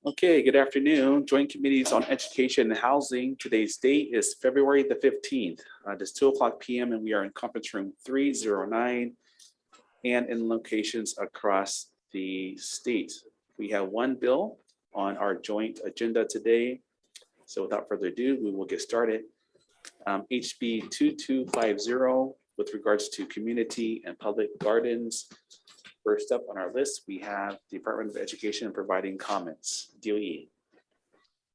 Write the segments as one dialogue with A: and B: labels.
A: Okay, good afternoon. Joint Committees on Education and Housing. Today's date is February the 15th. It's 2:00 p.m. and we are in conference room 309 and in locations across the state. We have one bill on our joint agenda today. So without further ado, we will get started. HB 2250 with regards to community and public gardens. First up on our list, we have the Department of Education providing comments. DOE.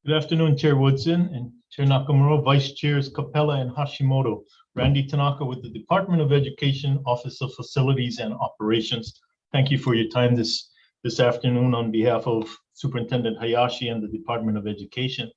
B: Good afternoon, Chair Woodson and Chair Nakamura, Vice Chairs Capella and Hashimoto. Randy Tanaka with the Department of Education, Office of Facilities and Operations. Thank you for your time this afternoon on behalf of Superintendent Hayashi and the Department of Education.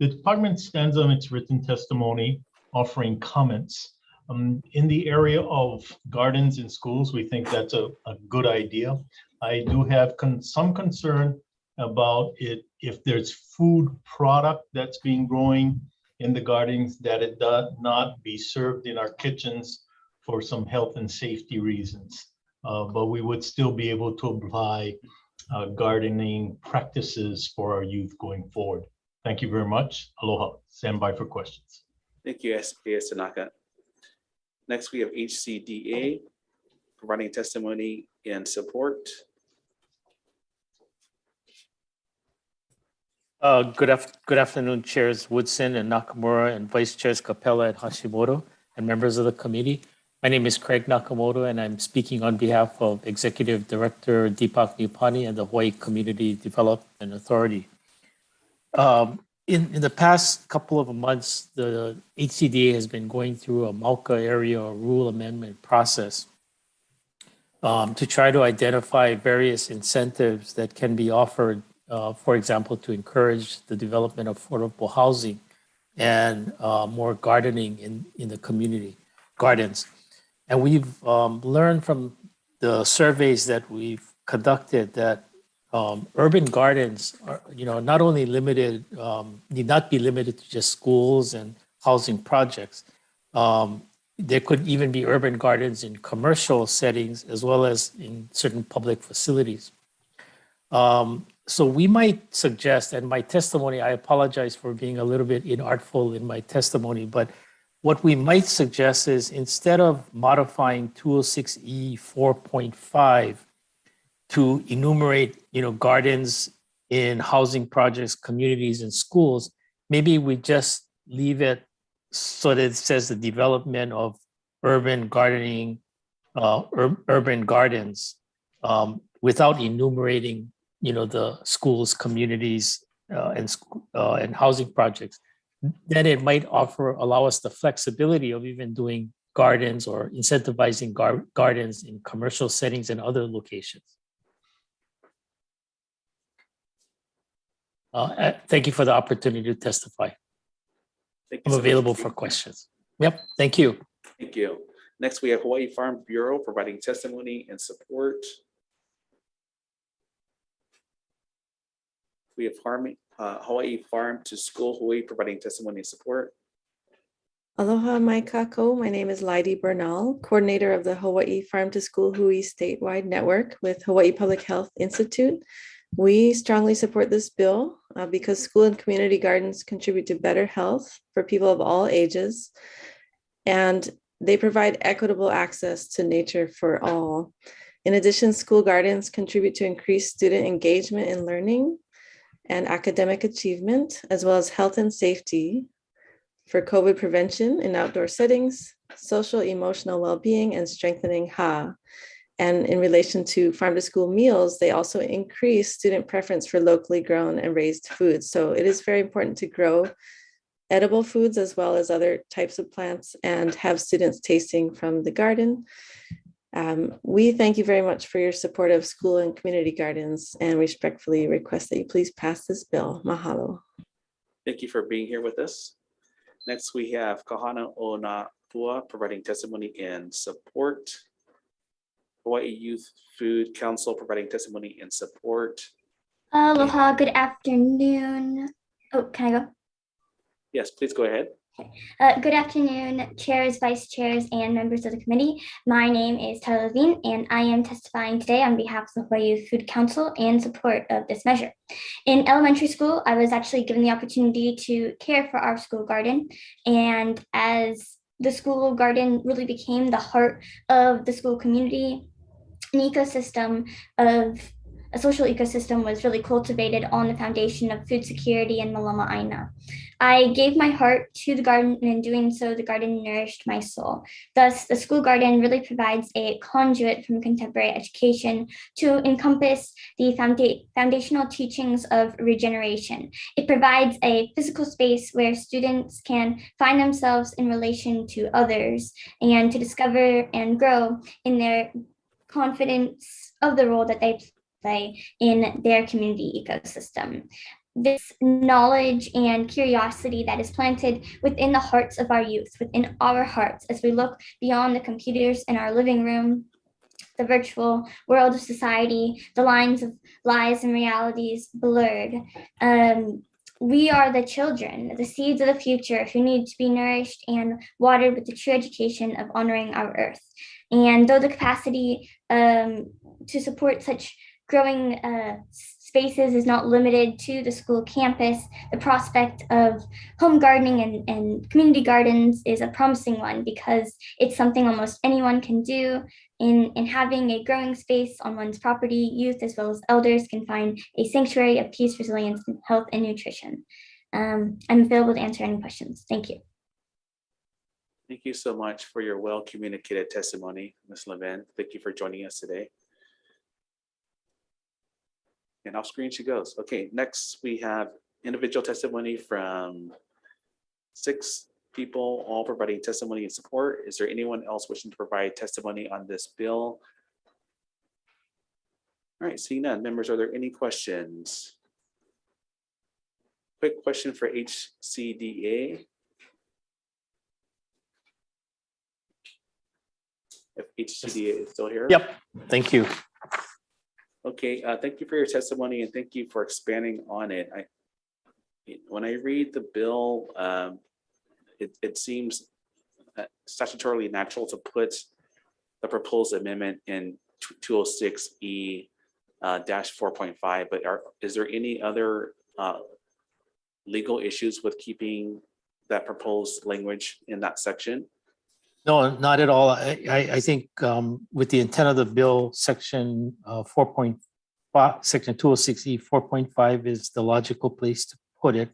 B: The department stands on its written testimony offering comments. In the area of gardens in schools, we think that's a good idea. I do have some concern about it if there's food product that's being growing in the gardens, that it does not be served in our kitchens for some health and safety reasons. But we would still be able to apply gardening practices for our youth going forward. Thank you very much. Aloha. Stand by for questions.
A: Thank you, SPS Tanaka. Next, we have HCDA providing testimony in support.
C: Good afternoon, Chairs Woodson and Nakamura and Vice Chairs Capella and Hashimoto and members of the committee. My name is Craig Nakamoto and I'm speaking on behalf of Executive Director Deepak Nipani and the Hawaii Community Development Authority. In the past couple of months, the HCDA has been going through a MAUCA area rule amendment process to try to identify various incentives that can be offered, for example, to encourage the development of affordable housing and more gardening in the community gardens. And we've learned from the surveys that we've conducted that urban gardens are, not only limited, need not be limited to just schools and housing projects. There could even be urban gardens in commercial settings as well as in certain public facilities. So we might suggest, and my testimony, I apologize for being a little bit inartful in my testimony, but what we might suggest is instead of modifying 206E 4.5 to enumerate, gardens in housing projects, communities, and schools, maybe we just leave it so that it says the development of urban gardening, urban gardens, without enumerating, the schools, communities, and housing projects. Then it might allow us the flexibility of even doing gardens or incentivizing gardens in commercial settings and other locations. Thank you for the opportunity to testify. I'm available for questions. Yep, thank you.
A: Thank you. Next, we have Hawaii Farm Bureau providing testimony and support. We have Hawaii Farm to School Hawaii providing testimony and support.
D: Aloha mai kako. My name is Lydie Bernal, coordinator of the Hawaii Farm to School Hui statewide network with Hawaii Public Health Institute. We strongly support this bill because school and community gardens contribute to better health for people of all ages, and they provide equitable access to nature for all. In addition, school gardens contribute to increased student engagement in learning and academic achievement, as well as health and safety for COVID prevention in outdoor settings, social emotional well-being, and strengthening HA. And in relation to farm to school meals, they also increase student preference for locally grown and raised foods. So it is very important to grow edible foods as well as other types of plants and have students tasting from the garden. We thank you very much for your support of school and community gardens and respectfully request that you please pass this bill. Mahalo.
A: Thank you for being here with us. Next, we have Kahana Onapua providing testimony in support. Hawaii Youth Food Council providing testimony in support.
E: Aloha, good afternoon. Oh, can I go?
A: Yes, please go ahead.
E: Good afternoon, chairs, vice chairs, and members of the committee. My name is Tyler Levine, and I am testifying today on behalf of the Hawaii Youth Food Council in support of this measure. In elementary school, I was actually given the opportunity to care for our school garden, and as the school garden really became the heart of the school community, an ecosystem of a social ecosystem was really cultivated on the foundation of food security and Malama Aina. I gave my heart to the garden, and in doing so, the garden nourished my soul. Thus, the school garden really provides a conduit from contemporary education to encompass the foundational teachings of regeneration. It provides a physical space where students can find themselves in relation to others and to discover and grow in their confidence of the role that they play in their community ecosystem. This knowledge and curiosity that is planted within the hearts of our youth, within our hearts, as we look beyond the computers in our living room, the virtual world of society, the lines of lies and realities blurred. We are the children, the seeds of the future who need to be nourished and watered with the true education of honoring our earth. And though the capacity to support such growing spaces is not limited to the school campus, the prospect of home gardening and community gardens is a promising one because it's something almost anyone can do. In having a growing space on one's property, youth as well as elders can find a sanctuary of peace, resilience, and health and nutrition. I'm available to answer any questions. Thank you.
A: Thank you so much for your well-communicated testimony, Ms. Levin. Thank you for joining us today. And off screen she goes. Okay, next we have individual testimony from 6 people, all providing testimony and support. Is there anyone else wishing to provide testimony on this bill? All right, seeing none. Members, are there any questions? Quick question for HCDA. If HCDA is still here?
C: Yep, thank you.
A: Okay, thank you for your testimony and thank you for expanding on it. When I read the bill, it seems statutorily natural to put the proposed amendment in 206E dash 4.5, but is there any other legal issues with keeping that proposed language in that section?
C: No, not at all. I think with the intent of the bill, section 4.5, section 206E 4.5 is the logical place to put it.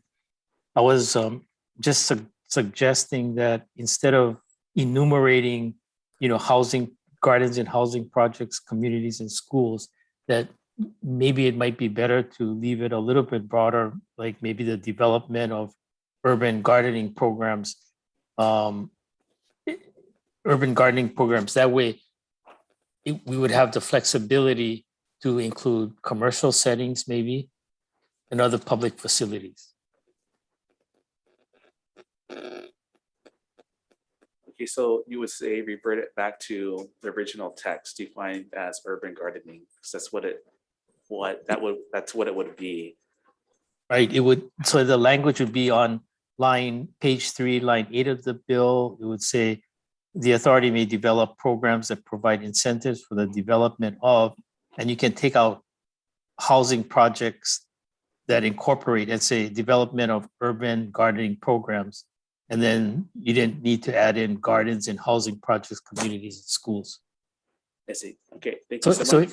C: I was just suggesting that instead of enumerating, housing gardens and housing projects, communities and schools, that maybe it might be better to leave it a little bit broader, like maybe the development of urban gardening programs. That way we would have the flexibility to include commercial settings maybe and other public facilities.
A: Okay, so you would say revert it back to the original text defined as urban gardening, because that's what it would be.
C: Right, so the language would be on page 3, line 8 of the bill. It would say the authority may develop programs that provide incentives for the development of, and you can take out housing projects that incorporate, let's say, development of urban gardening programs. And then you didn't need to add in gardens and housing projects, communities, and schools.
A: I see. Okay, thank you so much.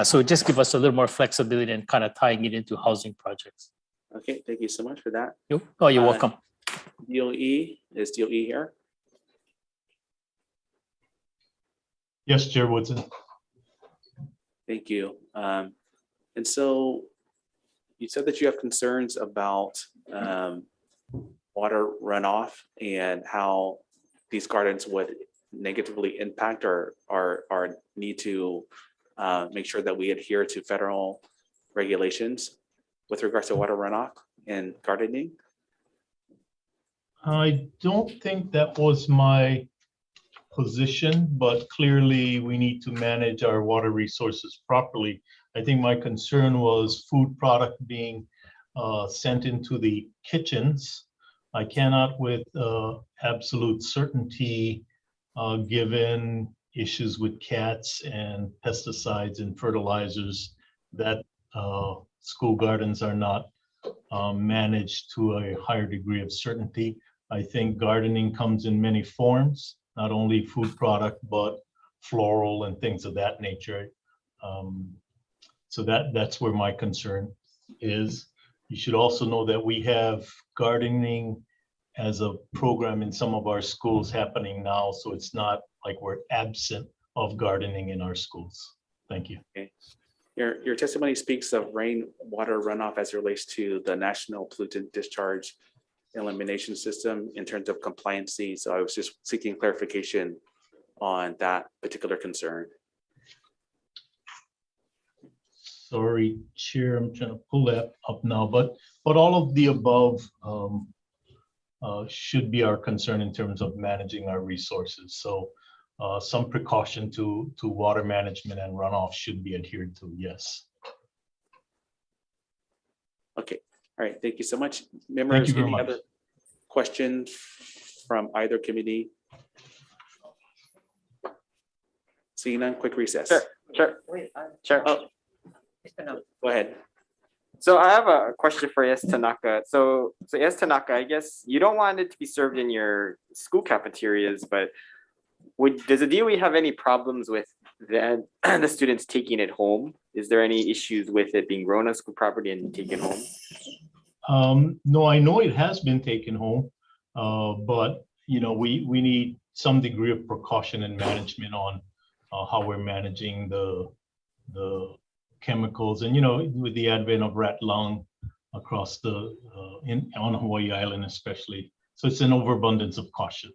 C: So just give us a little more flexibility and kind of tying it into housing projects.
A: Okay, thank you so much for that.
C: You're welcome.
A: DOE, is DOE here?
B: Yes, Chair Woodson.
A: Thank you. And so you said that you have concerns about water runoff and how these gardens would negatively impact our need to make sure that we adhere to federal regulations with regards to water runoff and gardening.
B: I don't think that was my position, but clearly we need to manage our water resources properly. I think my concern was food product being sent into the kitchens I cannot with absolute certainty, given issues with cats and pesticides and fertilizers, that school gardens are not managed to a higher degree of certainty. I think gardening comes in many forms, not only food product, but floral and things of that nature. So that's where my concern is. You should also know that we have gardening as a program in some of our schools happening now. So it's not like we're absent of gardening in our schools. Thank you.
A: Okay. Your testimony speaks of rainwater runoff as it relates to the National Pollutant Discharge Elimination System in terms of compliancy. So I was just seeking clarification on that particular concern.
B: Sorry, Chair, I'm trying to pull that up now, but all of the above should be our concern in terms of managing our resources. So some precaution to water management and runoff should be adhered to, yes.
A: Okay, all right, thank you so much. Members,
B: very
A: any
B: much.
A: other questions from either committee? Seeing none, quick recess.
F: Sure.
A: Oh, go ahead.
F: So I have a question for Irs Tanaka. So Irs Tanaka, I guess you don't want it to be served in your school cafeterias, but does the DOE have any problems with the students taking it home? Is there any issues with it being grown on school property and taken home?
B: No, I know it has been taken home, but you know, we need some degree of precaution and management on how we're managing the chemicals, and you know, with the advent of rat lung across the on Hawaii Island especially, so it's an overabundance of caution.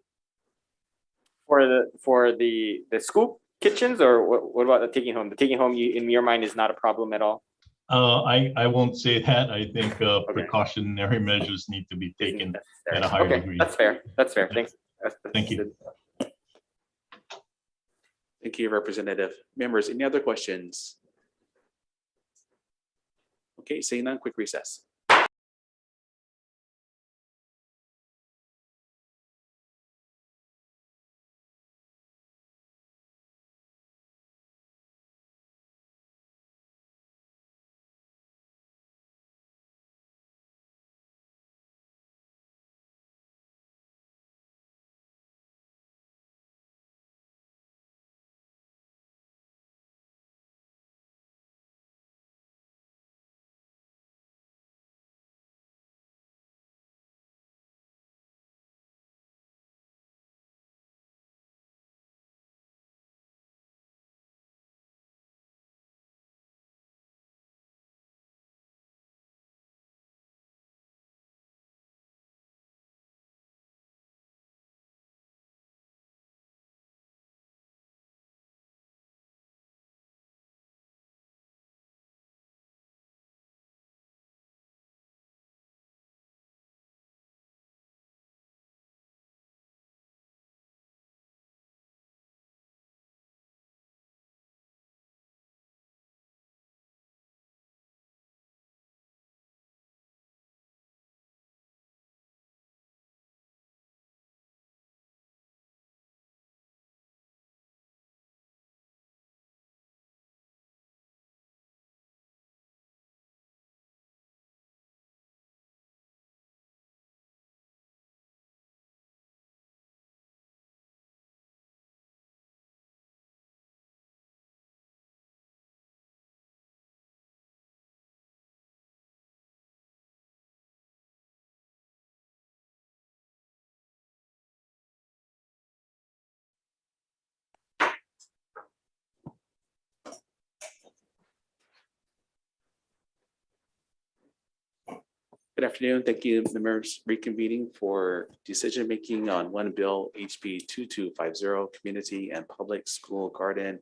F: For the school kitchens, or what about the taking home? The taking home, in your mind, is not a problem at all?
B: I won't say that. I think precautionary measures need to be taken at a higher degree.
F: That's fair. That's fair. Thanks.
B: Thank you.
A: Thank you, Representative. Members, any other questions? Okay, seeing none, quick recess. Good afternoon. Thank you, members, reconvening for decision-making on one bill, HB 2250, Community and Public School Garden.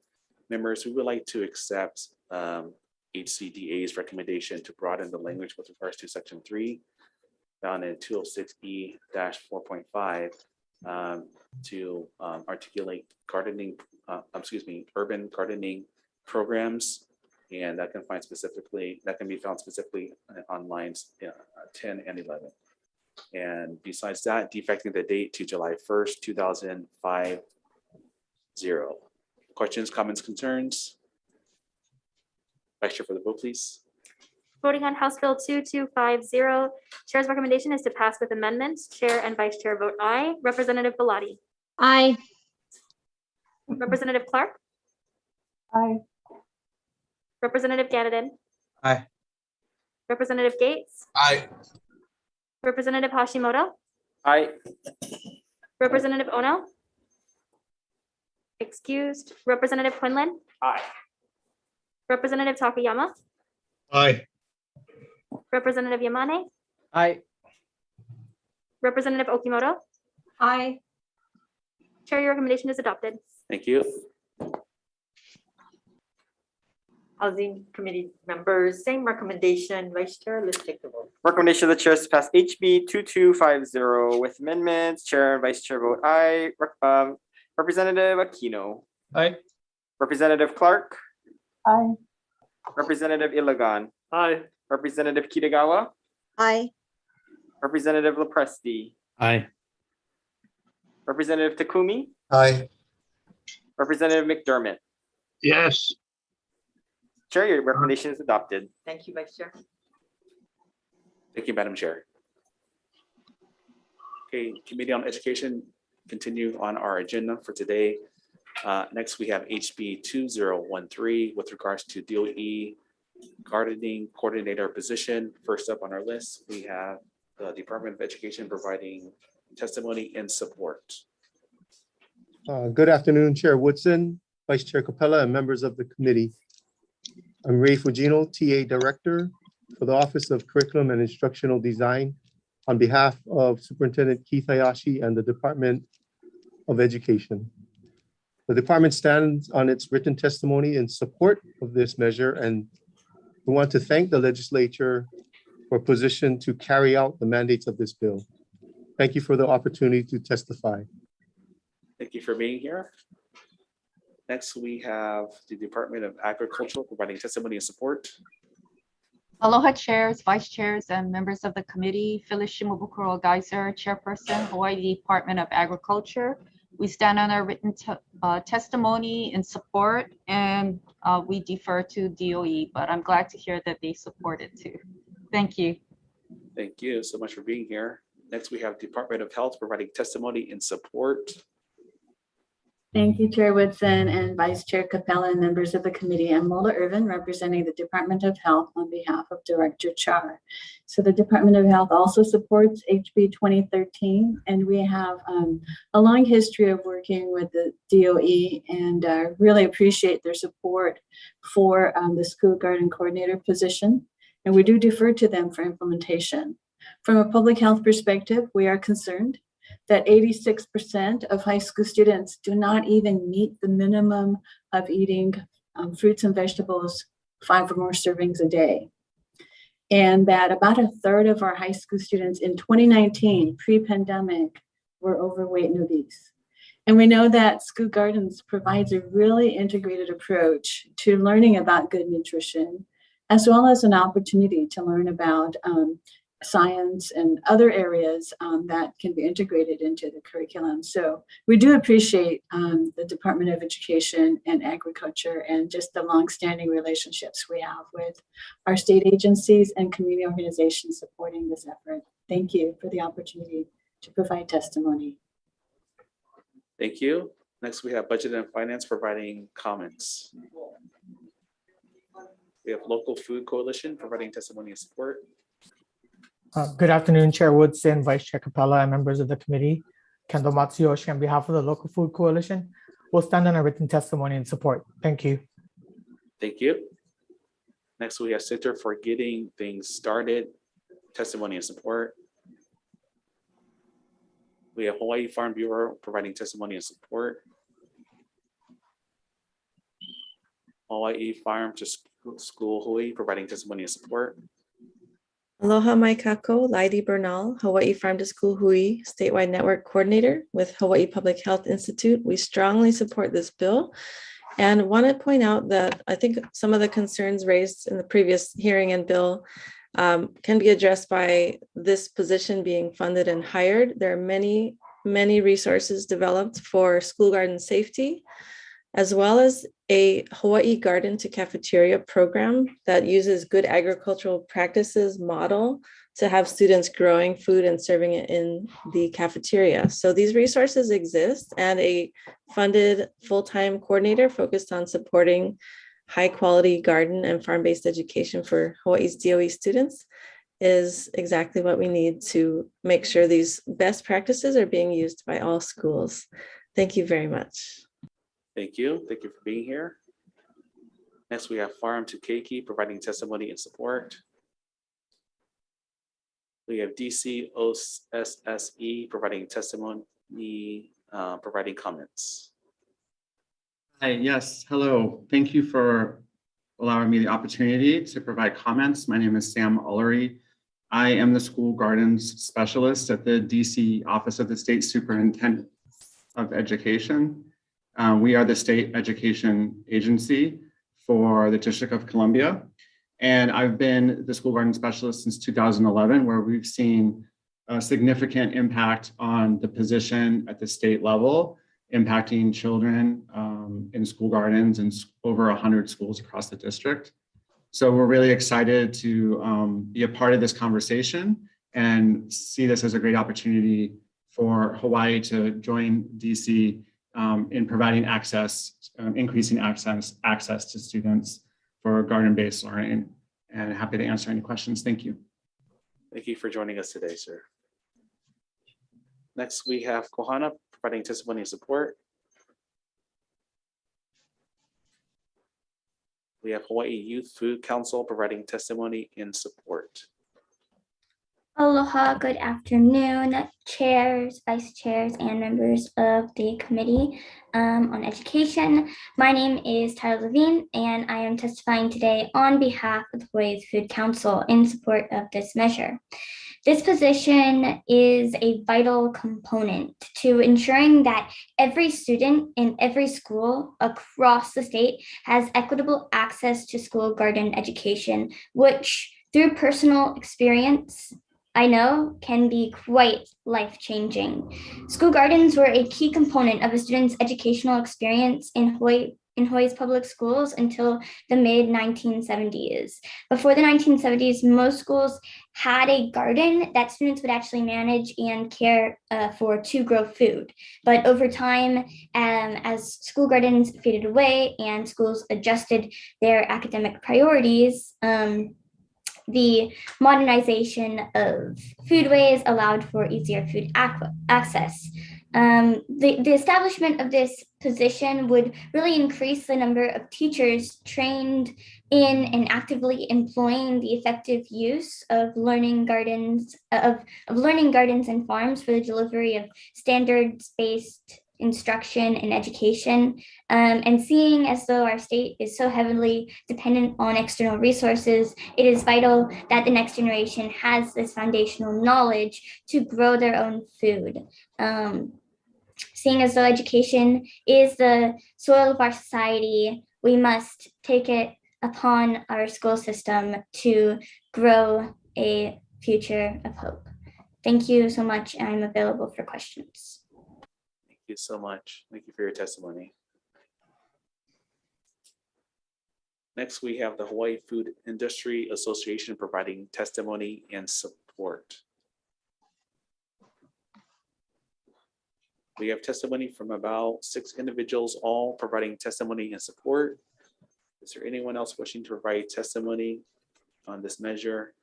A: Members, we would like to accept HCDA's recommendation to broaden the language with regards to Section 3 found in 206E-4.5 to articulate gardening, urban gardening programs. And that can be found specifically on lines 10 and 11. And besides that, defecting the date to July 1st, 2050. Questions, comments, concerns? Vice Chair for the vote, please.
G: Voting on House Bill 2250, Chair's recommendation is to pass with amendments. Chair and Vice Chair vote aye. Representative Bellotti.
H: Aye.
G: Representative Clark.
H: Aye.
G: Representative Ganadin.
I: Aye.
G: Representative Gates.
I: Aye.
G: Representative Hashimoto.
F: Aye.
G: Representative Ono. Excused. Representative Quinlan.
F: Aye.
G: Representative Takayama.
B: Aye.
G: Representative Yamane.
I: Aye.
G: Representative Okimoto.
H: Aye.
G: Chair, your recommendation is adopted.
A: Thank you.
H: Housing Committee members, same recommendation. Vice Chair, let's take the vote.
F: Recommendation of the chair is to pass HB 2250 with amendments. Chair and Vice Chair vote aye. Representative Aquino.
I: Aye.
F: Representative Clark.
H: Aye.
F: Representative Ilagan.
I: Aye.
F: Representative Kitagawa.
H: Aye.
F: Representative Lepresti.
I: Aye.
F: Representative Takumi.
I: Aye.
F: Representative McDermott.
B: Yes.
F: Chair, your recommendation is adopted.
H: Thank you, Vice Chair.
A: Thank you, Madam Chair. Okay, Committee on Education, continue on our agenda for today. Next, we have HB 2013 with regards to DOE gardening coordinator position. First up on our list, we have the Department of Education providing testimony and support.
J: Good afternoon, Chair Woodson, Vice Chair Capella, and members of the committee. I'm Ray Fugino, TA Director for the Office of Curriculum and Instructional Design on behalf of Superintendent Keith Hayashi and the Department of Education. The department stands on its written testimony in support of this measure, and we want to thank the legislature for position to carry out the mandates of this bill. Thank you for the opportunity to testify.
A: Thank you for being here. Next, we have the Department of Agriculture providing testimony and support.
K: Aloha chairs, vice chairs, and members of the committee. Phyllis Shimabukuro Geyser, Chairperson, Hawaii Department of Agriculture. We stand on our written testimony in support, and we defer to DOE, but I'm glad to hear that they support it too. Thank you.
A: Thank you so much for being here. Next, we have Department of Health providing testimony and support.
L: Thank you, Chair Woodson and Vice Chair Capella and members of the committee. I'm Mola Irvin, representing the Department of Health on behalf of Director Char. So the Department of Health also supports HB 2013, and we have a long history of working with the DOE, and really appreciate their support for the school garden coordinator position. And we do defer to them for implementation. From a public health perspective, we are concerned that 86% of high school students do not even meet the minimum of eating fruits and vegetables 5 or more servings a day. And that about 1/3 of our high school students in 2019, pre-pandemic, were overweight and obese. And we know that School Gardens provides a really integrated approach to learning about good nutrition, as well as an opportunity to learn about science and other areas that can be integrated into the curriculum. So we do appreciate the Department of Education and Agriculture and just the longstanding relationships we have with our state agencies and community organizations supporting this effort. Thank you for the opportunity to provide testimony.
A: Thank you. Next, we have Budget and Finance providing comments. We have Local Food Coalition providing testimony and support.
M: Good afternoon, Chair Woodson, Vice Chair Capella, and members of the committee. Kendall Matsuyoshi on behalf of the Local Food Coalition will stand on a written testimony in support. Thank you.
A: Thank you. Next, we have Center for Getting Things Started, testimony and support. We have Hawaii Farm Bureau providing testimony and support. Hawaii Farm to School Hawaii providing testimony and support.
D: Aloha mai kako, Laidi Bernal, Hawaii Farm to School Hui Statewide Network Coordinator with Hawaii Public Health Institute. We strongly support this bill and want to point out that I think some of the concerns raised in the previous hearing and bill can be addressed by this position being funded and hired. There are many resources developed for school garden safety, as well as a Hawaii Garden to Cafeteria program that uses good agricultural practices model to have students growing food and serving it in the cafeteria. So these resources exist, and a funded full-time coordinator focused on supporting high-quality garden and farm-based education for Hawaii's DOE students is exactly what we need to make sure these best practices are being used by all schools. Thank you very much.
A: Thank you. Thank you for being here. Next, we have Farm to Keiki providing testimony and support. We have DC OSSE providing testimony, providing comments.
I: Hi, yes, hello. Thank you for allowing me the opportunity to provide comments. My name is Sam Ullery. I am the school gardens specialist at the DC Office of the State Superintendent of Education. We are the state education agency for the District of Columbia. And I've been the school garden specialist since 2011, where we've seen a significant impact on the position at the state level, impacting children in school gardens in over 100 schools across the district. So we're really excited to be a part of this conversation and see this as a great opportunity for Hawaii to join DC in providing access, increasing access to students for garden-based learning, and happy to answer any questions. Thank you.
A: Thank you for joining us today, sir. Next, we have Kohana providing testimony and support. We have Hawaii Youth Food Council providing testimony and support.
E: Aloha, good afternoon, chairs, vice chairs, and members of the Committee on Education. My name is Tyler Levine, and I am testifying today on behalf of the Hawaii Food Council in support of this measure. This position is a vital component to ensuring that every student in every school across the state has equitable access to school garden education, which through personal experience, I know can be quite life-changing. School gardens were a key component of a student's educational experience in Hawaii's public schools until the mid-1970s. Before the 1970s, most schools had a garden that students would actually manage and care for to grow food. But over time, as school gardens faded away and schools adjusted their academic priorities, the modernization of foodways allowed for easier food access. The establishment of this position would really increase the number of teachers trained in and actively employing the effective use of learning gardens and farms for the delivery of standards-based instruction and education, and seeing as though our state is so heavily dependent on external resources, it is vital that the next generation has this foundational knowledge to grow their own food. Seeing as though education is the soil of our society, we must take it upon our school system to grow a future of hope. Thank you so much. I'm available for questions.
A: Thank you so much. Thank you for your testimony. Next, we have the Hawaii Food Industry Association providing testimony and support. We have testimony from about 6 individuals, all providing testimony and support. Is there anyone else wishing to provide testimony on this measure?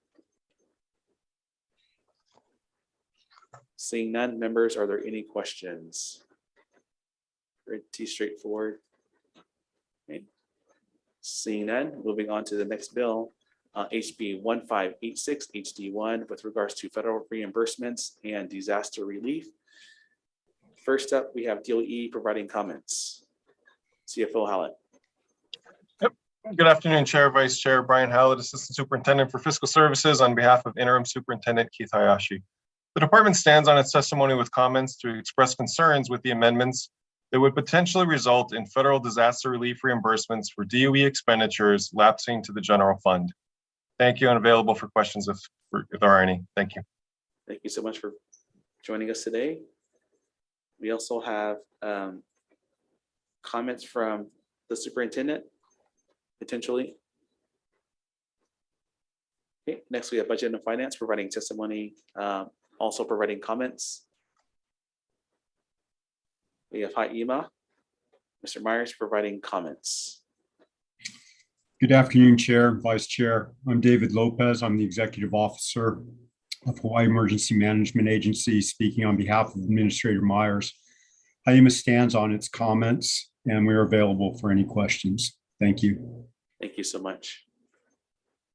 A: Seeing none, members, are there any questions? Pretty straightforward. Okay. Seeing none, moving on to the next bill, HB 1586 HD1 with regards to federal reimbursements and disaster relief. First up, we have DOE providing comments. CFO Hallett.
N: Yep. Good afternoon, Chair, Vice Chair Brian Hallett, Assistant Superintendent for Fiscal Services on behalf of Interim Superintendent Keith Hayashi. The department stands on its testimony with comments to express concerns with the amendments that would potentially result in federal disaster relief reimbursements for DOE expenditures lapsing to the general fund. Thank you, and available for questions if there are any. Thank you.
A: Thank you so much for joining us today. We also have comments from the superintendent, potentially. Okay, next we have budget and finance providing testimony, also providing comments. We have HIEMA, Mr. Myers providing comments.
O: Good afternoon, Chair, Vice Chair. I'm David Lopez. I'm the Executive Officer of Hawaii Emergency Management Agency, speaking on behalf of Administrator Myers. HIEMA stands on its comments, and we are available for any questions. Thank you.
A: Thank you so much.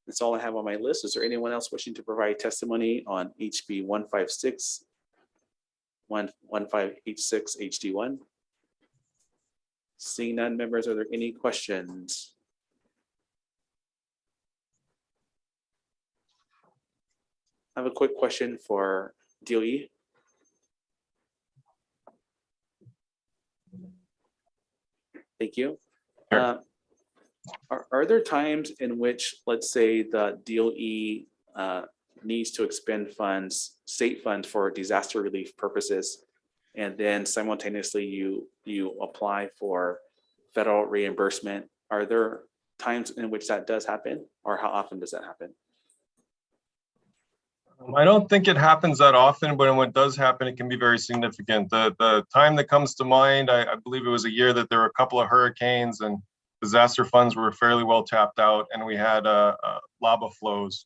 A: That's all I have on my list. Is there anyone else wishing to provide testimony on HB 156, 1586 HD1? Seeing none, members, are there any questions? I have a quick question for DOE. Thank you. Are there times in which, let's say, the DOE needs to expend funds, state funds, for disaster relief purposes, and then simultaneously you apply for federal reimbursement? Are there times in which that does happen, or how often does that happen?
N: I don't think it happens that often, but when it does happen, it can be very significant. The time that comes to mind, I believe it was a year that there were a couple of hurricanes and disaster funds were fairly well tapped out, and we had lava flows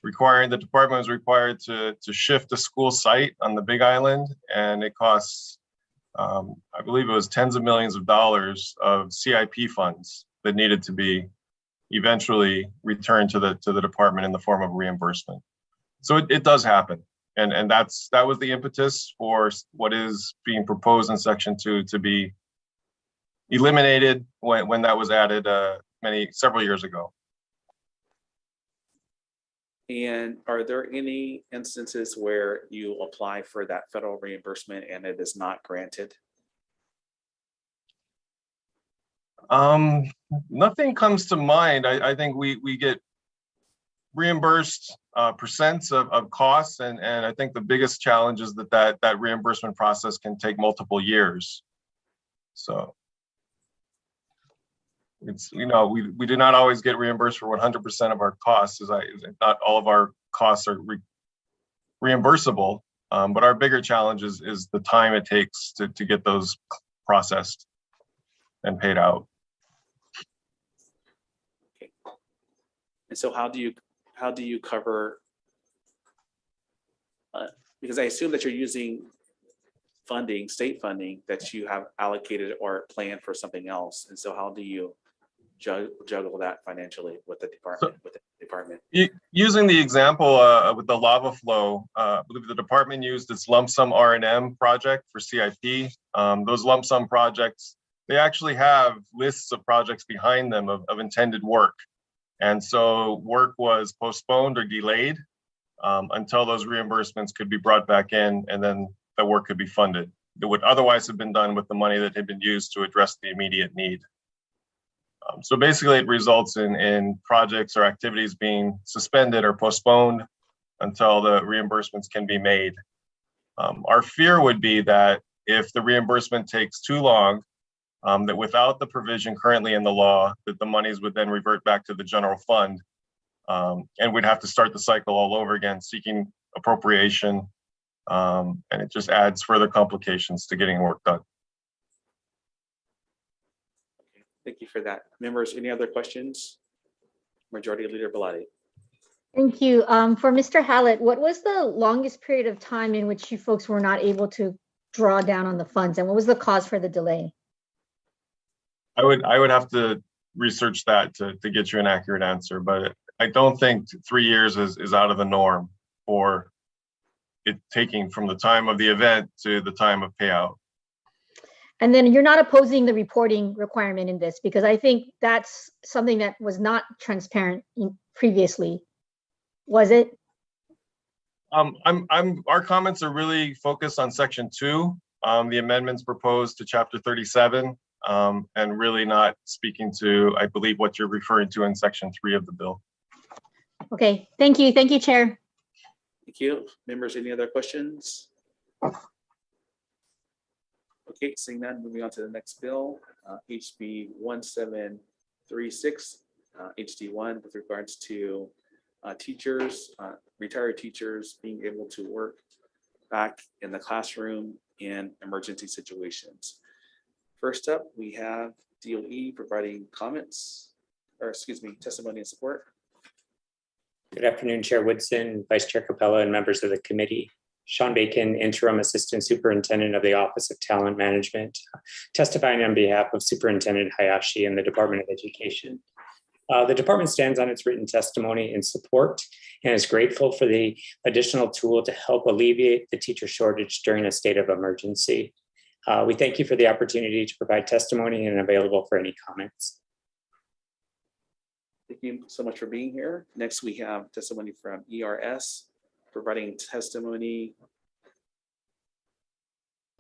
N: requiring, the department was required to shift a school site on the Big Island, and it costs, I believe it was tens of millions of dollars of CIP funds that needed to be eventually returned to the department in the form of reimbursement. So it does happen, and that was the impetus for what is being proposed in Section 2 to be eliminated when that was added several years ago.
A: And are there any instances where you apply for that federal reimbursement and it is not granted?
N: Nothing comes to mind. I think we get reimbursed percents of costs, and I think the biggest challenge is that reimbursement process can take multiple years. So it's, we do not always get reimbursed for 100% of our costs, not all of our costs are reimbursable, but our bigger challenge is the time it takes to get those processed and paid out.
A: Okay. And so how do you cover, because I assume that you're using funding, state funding, that you have allocated or planned for something else. And so how do you juggle that financially with the department?
N: Using the example with the lava flow, I believe the department used its lump sum R&M project for CIP. Those lump sum projects, they actually have lists of projects behind them of intended work. And so work was postponed or delayed until those reimbursements could be brought back in, and then the work could be funded. That would otherwise have been done with the money that had been used to address the immediate need. So basically it results in projects or activities being suspended or postponed until the reimbursements can be made. Our fear would be that if the reimbursement takes too long, that without the provision currently in the law, that the monies would then revert back to the general fund, and we'd have to start the cycle all over again, seeking appropriation, and it just adds further complications to getting work done.
A: Okay, thank you for that. Members, any other questions? Majority Leader Belatti.
P: Thank you. For Mr. Hallett, what was the longest period of time in which you folks were not able to draw down on the funds, and what was the cause for the delay?
N: I would have to research that to get you an accurate answer, but I don't think 3 years is out of the norm for it taking from the time of the event to the time of payout.
P: And then you're not opposing the reporting requirement in this, because I think that's something that was not transparent previously, was it?
N: Our comments are really focused on Section 2, the amendments proposed to Chapter 37. And really not speaking to, I believe, what you're referring to in Section 3 of the bill.
P: Okay, thank you. Thank you, Chair.
A: Thank you. Members, any other questions? Okay, seeing none, moving on to the next bill, HB 1736, HD1, with regards to teachers, retired teachers being able to work back in the classroom in emergency situations. First up, we have DOE providing comments, or excuse me, testimony and support.
Q: Good afternoon, Chair Woodson, Vice Chair Capella, and members of the committee. Sean Bacon, Interim Assistant Superintendent of the Office of Talent Management, testifying on behalf of Superintendent Hayashi and the Department of Education. The department stands on its written testimony in support and is grateful for the additional tool to help alleviate the teacher shortage during a state of emergency. We thank you for the opportunity to provide testimony and available for any comments.
A: Thank you so much for being here. Next, we have testimony from ERS providing testimony.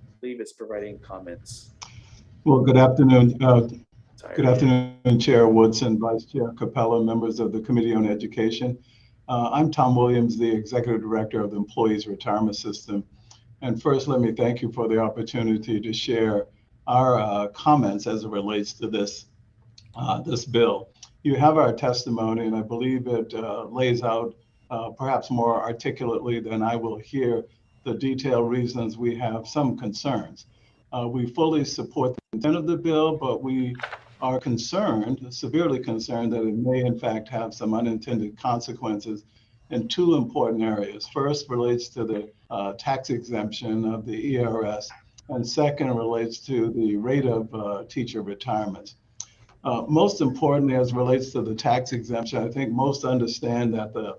A: I believe it's providing comments.
R: Well, good afternoon. Good afternoon, Chair Woodson, Vice Chair Capella, members of the Committee on Education. I'm Tom Williams, the Executive Director of the Employees Retirement System. And first, let me thank you for the opportunity to share our comments as it relates to this bill. You have our testimony, and I believe it lays out perhaps more articulately than I will here the detailed reasons we have some concerns. We fully support the intent of the bill, but we are concerned, severely concerned, that it may in fact have some unintended consequences in two important areas. First relates to the tax exemption of the ERS, and second relates to the rate of teacher retirements. Most importantly, as relates to the tax exemption, I think most understand that the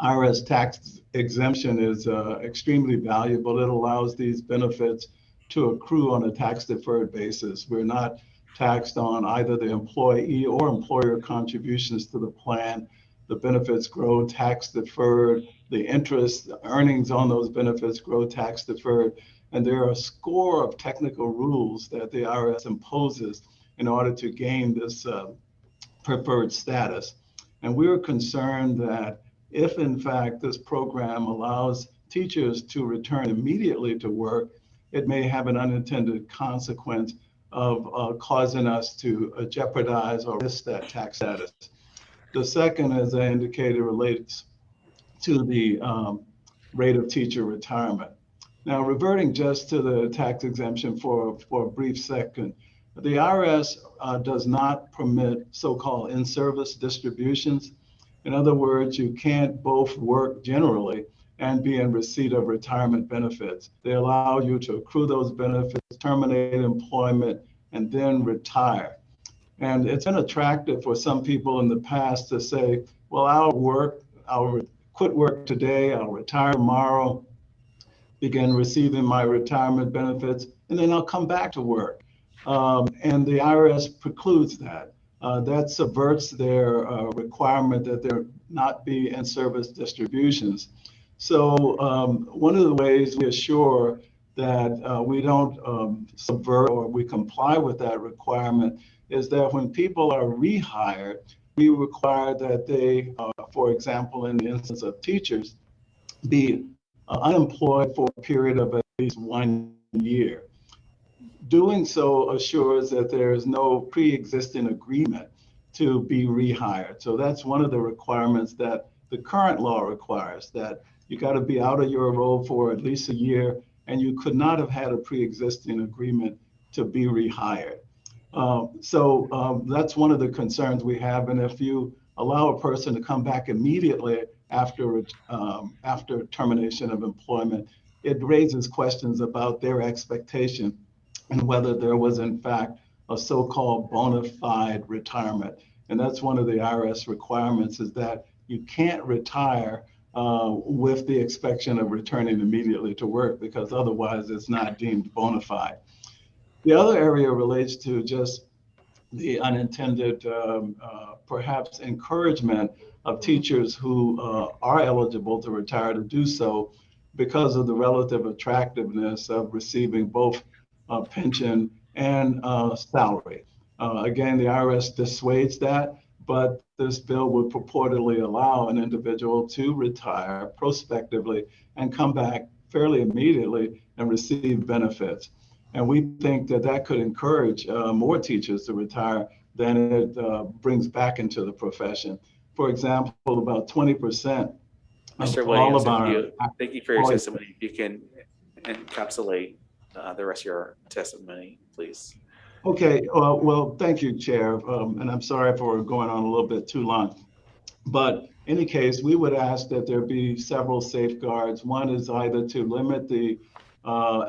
R: Irs Tax Exemption is extremely valuable. It allows these benefits to accrue on a tax deferred basis. We're not taxed on either the employee or employer contributions to the plan. The benefits grow tax deferred, the interest, the earnings on those benefits grow tax deferred. And there are a score of technical rules that the IRS imposes in order to gain this preferred status. And we're concerned that if in fact this program allows teachers to return immediately to work, it may have an unintended consequence of causing us to jeopardize or risk that tax status. The second, as I indicated, relates to the rate of teacher retirement. Now, reverting just to the tax exemption for a brief second, the IRS does not permit so-called in-service distributions. In other words, you can't both work generally and be in receipt of retirement benefits. They allow you to accrue those benefits, terminate employment, and then retire. And it's been attractive for some people in the past to say, well, I'll quit work today, I'll retire tomorrow, begin receiving my retirement benefits, and then I'll come back to work. And the IRS precludes that. That subverts their requirement that there not be in-service distributions. So one of the ways we assure that we don't subvert or we comply with that requirement is that when people are rehired, we require that they, for example, in the instance of teachers, be unemployed for a period of at least 1 year. Doing so assures that there is no pre-existing agreement to be rehired. So that's one of the requirements that the current law requires, that you got to be out of your role for at least a year, and you could not have had a pre-existing agreement to be rehired. So that's one of the concerns we have. And if you allow a person to come back immediately after termination of employment, it raises questions about their expectation and whether there was in fact a so-called bona fide retirement. And that's one of the IRS requirements, is that you can't retire with the expectation of returning immediately to work, because otherwise it's not deemed bona fide. The other area relates to just the unintended, perhaps encouragement of teachers who are eligible to retire to do so because of the relative attractiveness of receiving both pension and salary. Again, the IRS dissuades that, but this bill would purportedly allow an individual to retire prospectively and come back fairly immediately and receive benefits. And we think that that could encourage more teachers to retire than it brings back into the profession. For example, about 20%
A: Mr.
R: of all
A: Williams,
R: of our
A: thank you for your testimony. If you can encapsulate the rest of your testimony, please.
R: Okay, well, thank you, Chair. And I'm sorry for going on a little bit too long. But in any case, we would ask that there be several safeguards. One is either to limit the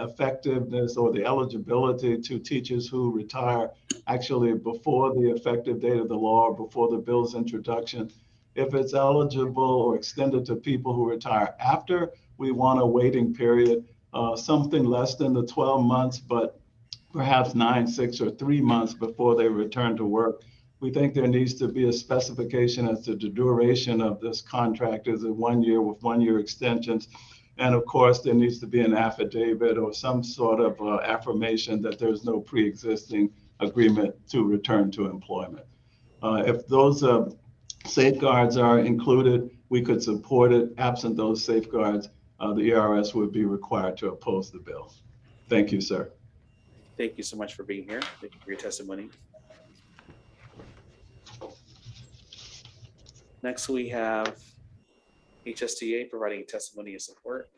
R: effectiveness or the eligibility to teachers who retire actually before the effective date of the law or before the bill's introduction. If it's eligible or extended to people who retire after, we want a waiting period, something less than the 12 months, but perhaps 9, 6, or 3 months before they return to work. We think there needs to be a specification as to the duration of this contract. Is it 1 year with 1 year extensions? And of course, there needs to be an affidavit or some sort of affirmation that there's no pre-existing agreement to return to employment. If those safeguards are included, we could support it. Absent those safeguards, the ERS would be required to oppose the bill. Thank you, sir.
A: Thank you so much for being here. Thank you for your testimony. Next, we have HSTA providing testimony and support.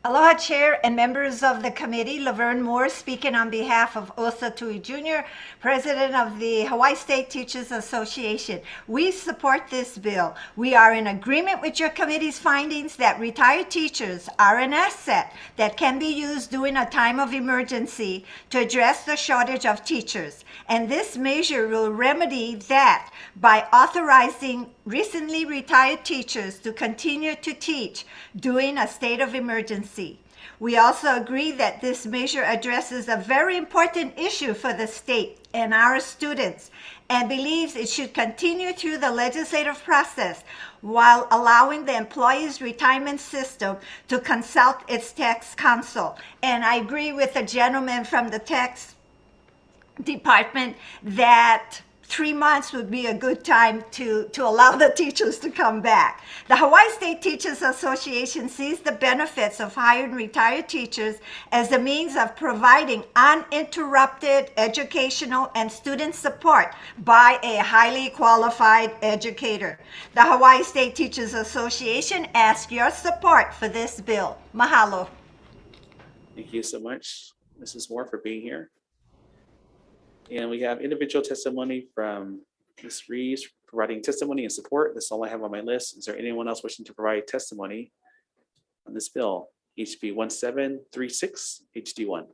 S: Aloha, Chair and members of the committee. Laverne Moore speaking on behalf of Osa Tui Jr., President of the Hawaii State Teachers Association. We support this bill. We are in agreement with your committee's findings that retired teachers are an asset that can be used during a time of emergency to address the shortage of teachers. And this measure will remedy that by authorizing recently retired teachers to continue to teach during a state of emergency. We also agree that this measure addresses a very important issue for the state and our students, and believes it should continue through the legislative process while allowing the employees' retirement system to consult its tax counsel. And I agree with the gentleman from the tax department that 3 months would be a good time to allow the teachers to come back. The Hawaii State Teachers Association sees the benefits of hiring retired teachers as a means of providing uninterrupted educational and student support by a highly qualified educator. The Hawaii State Teachers Association asks your support for this bill. Mahalo.
A: Thank you so much, Mrs. Moore, for being here. And we have individual testimony from Ms. Reeves providing testimony and support. That's all I have on my list. Is there anyone else wishing to provide testimony on this bill? HB 1736 HD1.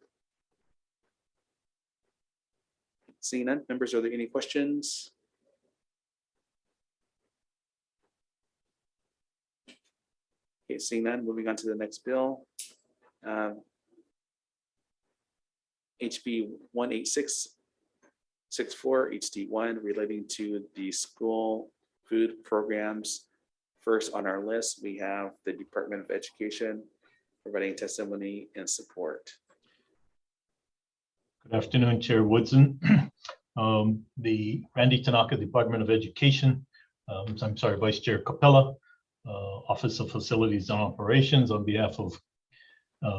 A: Seeing none, members, are there any questions? Okay, seeing none, moving on to the next bill. HB 18664 HD1 relating to the school food programs. First on our list, we have the Department of Education providing testimony and support.
B: Good afternoon, Chair Woodson. The Randy Tanaka Department of Education, Vice Chair Capella, Office of Facilities and Operations, on behalf of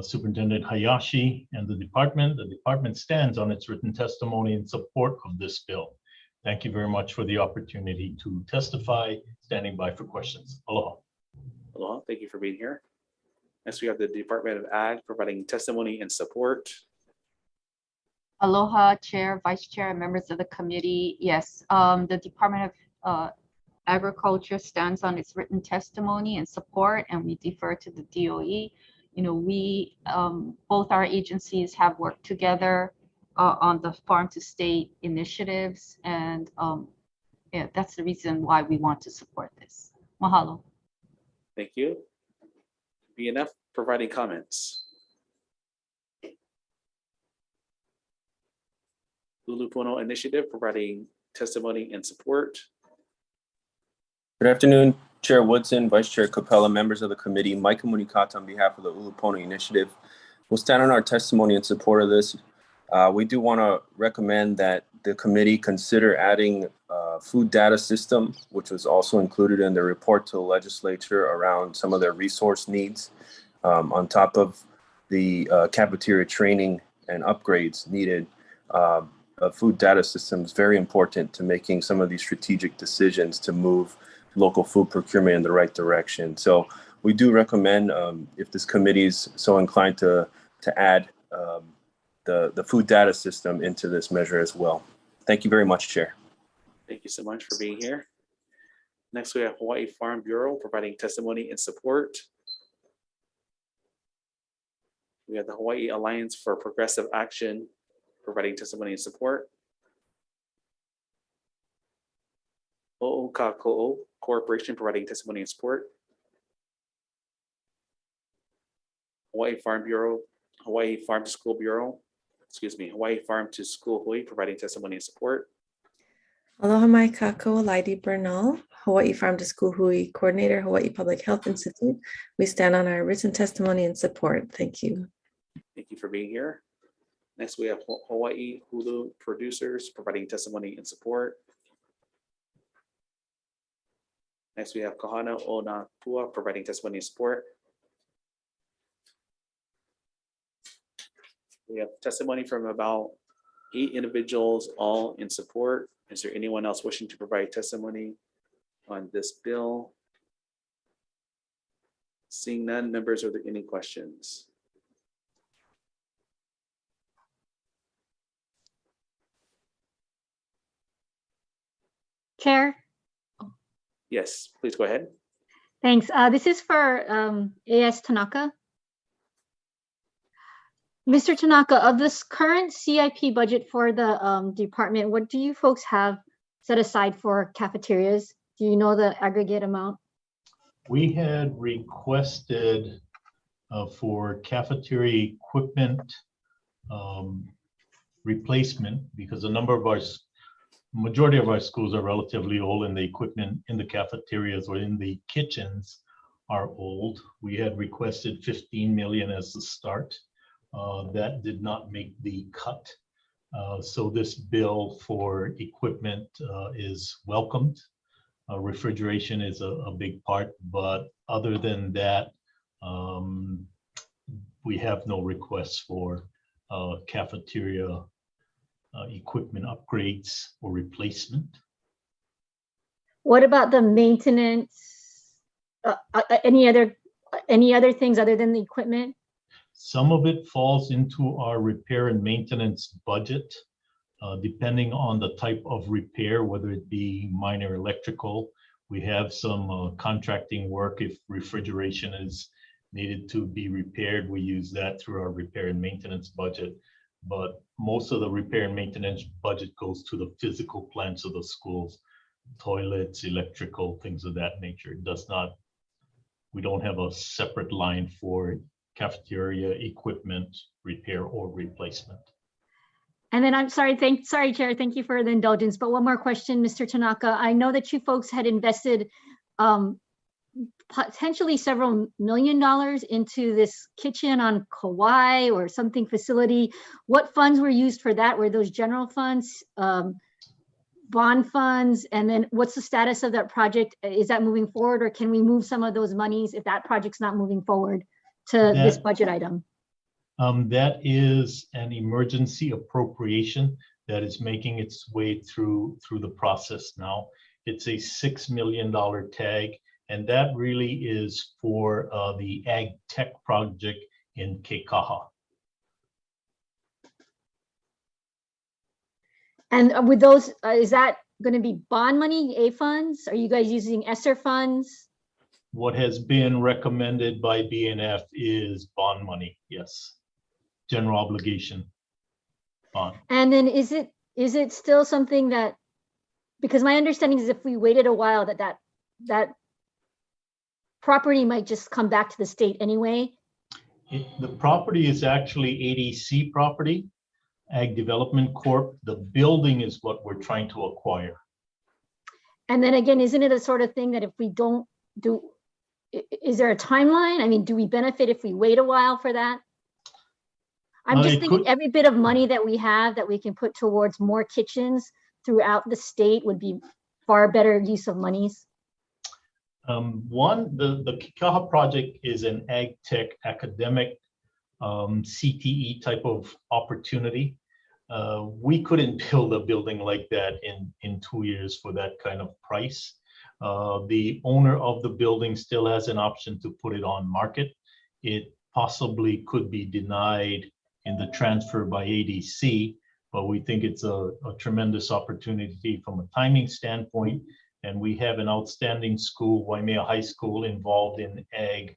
B: Superintendent Hayashi and the department stands on its written testimony in support of this bill. Thank you very much for the opportunity to testify, standing by for questions. Aloha.
A: Aloha, thank you for being here. Next, we have the Department of Ag providing testimony and support.
K: Aloha, Chair, Vice Chair, and members of the committee. Yes, the Department of Agriculture stands on its written testimony and support, and we defer to the DOE. You know, we, both our agencies have worked together on the farm to state initiatives, and yeah, that's the reason why we want to support this. Mahalo.
A: Thank you. Be enough providing comments. Ulupono Initiative providing testimony and support.
T: Good afternoon, Chair Woodson, Vice Chair Capella, members of the committee. Mike Munikata on behalf of the Ulupono Initiative. We'll stand on our testimony in support of this. We do want to recommend that the committee consider adding a food data system, which was also included in the report to the legislature around some of their resource needs, on top of the cafeteria training and upgrades needed. A food data system is very important to making some of these strategic decisions to move local food procurement in the right direction. So we do recommend, if this committee is so inclined to add the food data system into this measure as well. Thank you very much, Chair.
A: Thank you so much for being here. Next, we have Hawaii Farm Bureau providing testimony and support. We have the Hawaii Alliance for Progressive Action providing testimony and support. O'Kako'o Corporation providing testimony and support. Hawaii Farm Bureau, Hawaii Farm to School Bureau, Hawaii Farm to School Hui providing testimony and support.
D: Aloha mai kākou, Lydie Bernal, Hawaii Farm to School Hui Coordinator, Hawaii Public Health Institute. We stand on our written testimony and support. Thank you.
A: Thank you for being here. Next, we have Hawaii Hulu Producers providing testimony and support. Next, we have Kahana Onapua providing testimony and support. We have testimony from about 8 individuals, all in support. Is there anyone else wishing to provide testimony on this bill? Seeing none, members, are there any questions?
P: Chair,
A: Yes, please go ahead.
P: thanks. This is for AS Tanaka. Mr. Tanaka, of this current CIP budget for the department, what do you folks have set aside for cafeterias? Do you know the aggregate amount?
B: We had requested for cafeteria equipment replacement because a number of our majority of our schools are relatively old and the equipment in the cafeterias or in the kitchens are old. We had requested 15 million as the start. That did not make the cut. So this bill for equipment is welcomed. Refrigeration is a big part, but other than that, we have no requests for cafeteria equipment upgrades or replacement.
P: What about the maintenance? Any other things other than the equipment?
B: Some of it falls into our repair and maintenance budget, depending on the type of repair, whether it be minor electrical. We have some contracting work. If refrigeration is needed to be repaired, we use that through our repair and maintenance budget. But most of the repair and maintenance budget goes to the physical plants of the schools, toilets, electrical, things of that nature. It does not, we don't have a separate line for cafeteria equipment repair or replacement.
P: And then I'm sorry, Chair, thank you for the indulgence, but one more question, Mr. Tanaka. I know that you folks had invested potentially several $1 million into this kitchen on Kauai or something facility. What funds were used for that? Were those general funds, bond funds? And then what's the status of that project? Is that moving forward, or can we move some of those monies if that project's not moving forward to this budget item?
B: That is an emergency appropriation that is making its way through the process now. It's a $6 million tag, and that really is for the Ag Tech project in Keikaha.
P: And with those, is that going to be bond money, A funds? Are you guys using ESSER funds?
B: What has been recommended by BNF is bond money, yes. General obligation bond.
P: And then is it still something that, because my understanding is if we waited a while that property might just come back to the state anyway?
B: The property is actually ADC property, Ag Development Corp. The building is what we're trying to acquire.
P: And then again, isn't it a sort of thing that if we don't do, is there a timeline? I mean, do we benefit if we wait a while for that? I'm just
B: it
P: thinking
B: could-
P: every bit of money that we have that we can put towards more kitchens throughout the state would be far better use of monies.
B: One, the Kikaha project is an ag tech academic CTE type of opportunity. We couldn't build a building like that in 2 years for that kind of price. The owner of the building still has an option to put it on market. It possibly could be denied in the transfer by ADC, but we think it's a tremendous opportunity from a timing standpoint. And we have an outstanding school, Waimea High School, involved in ag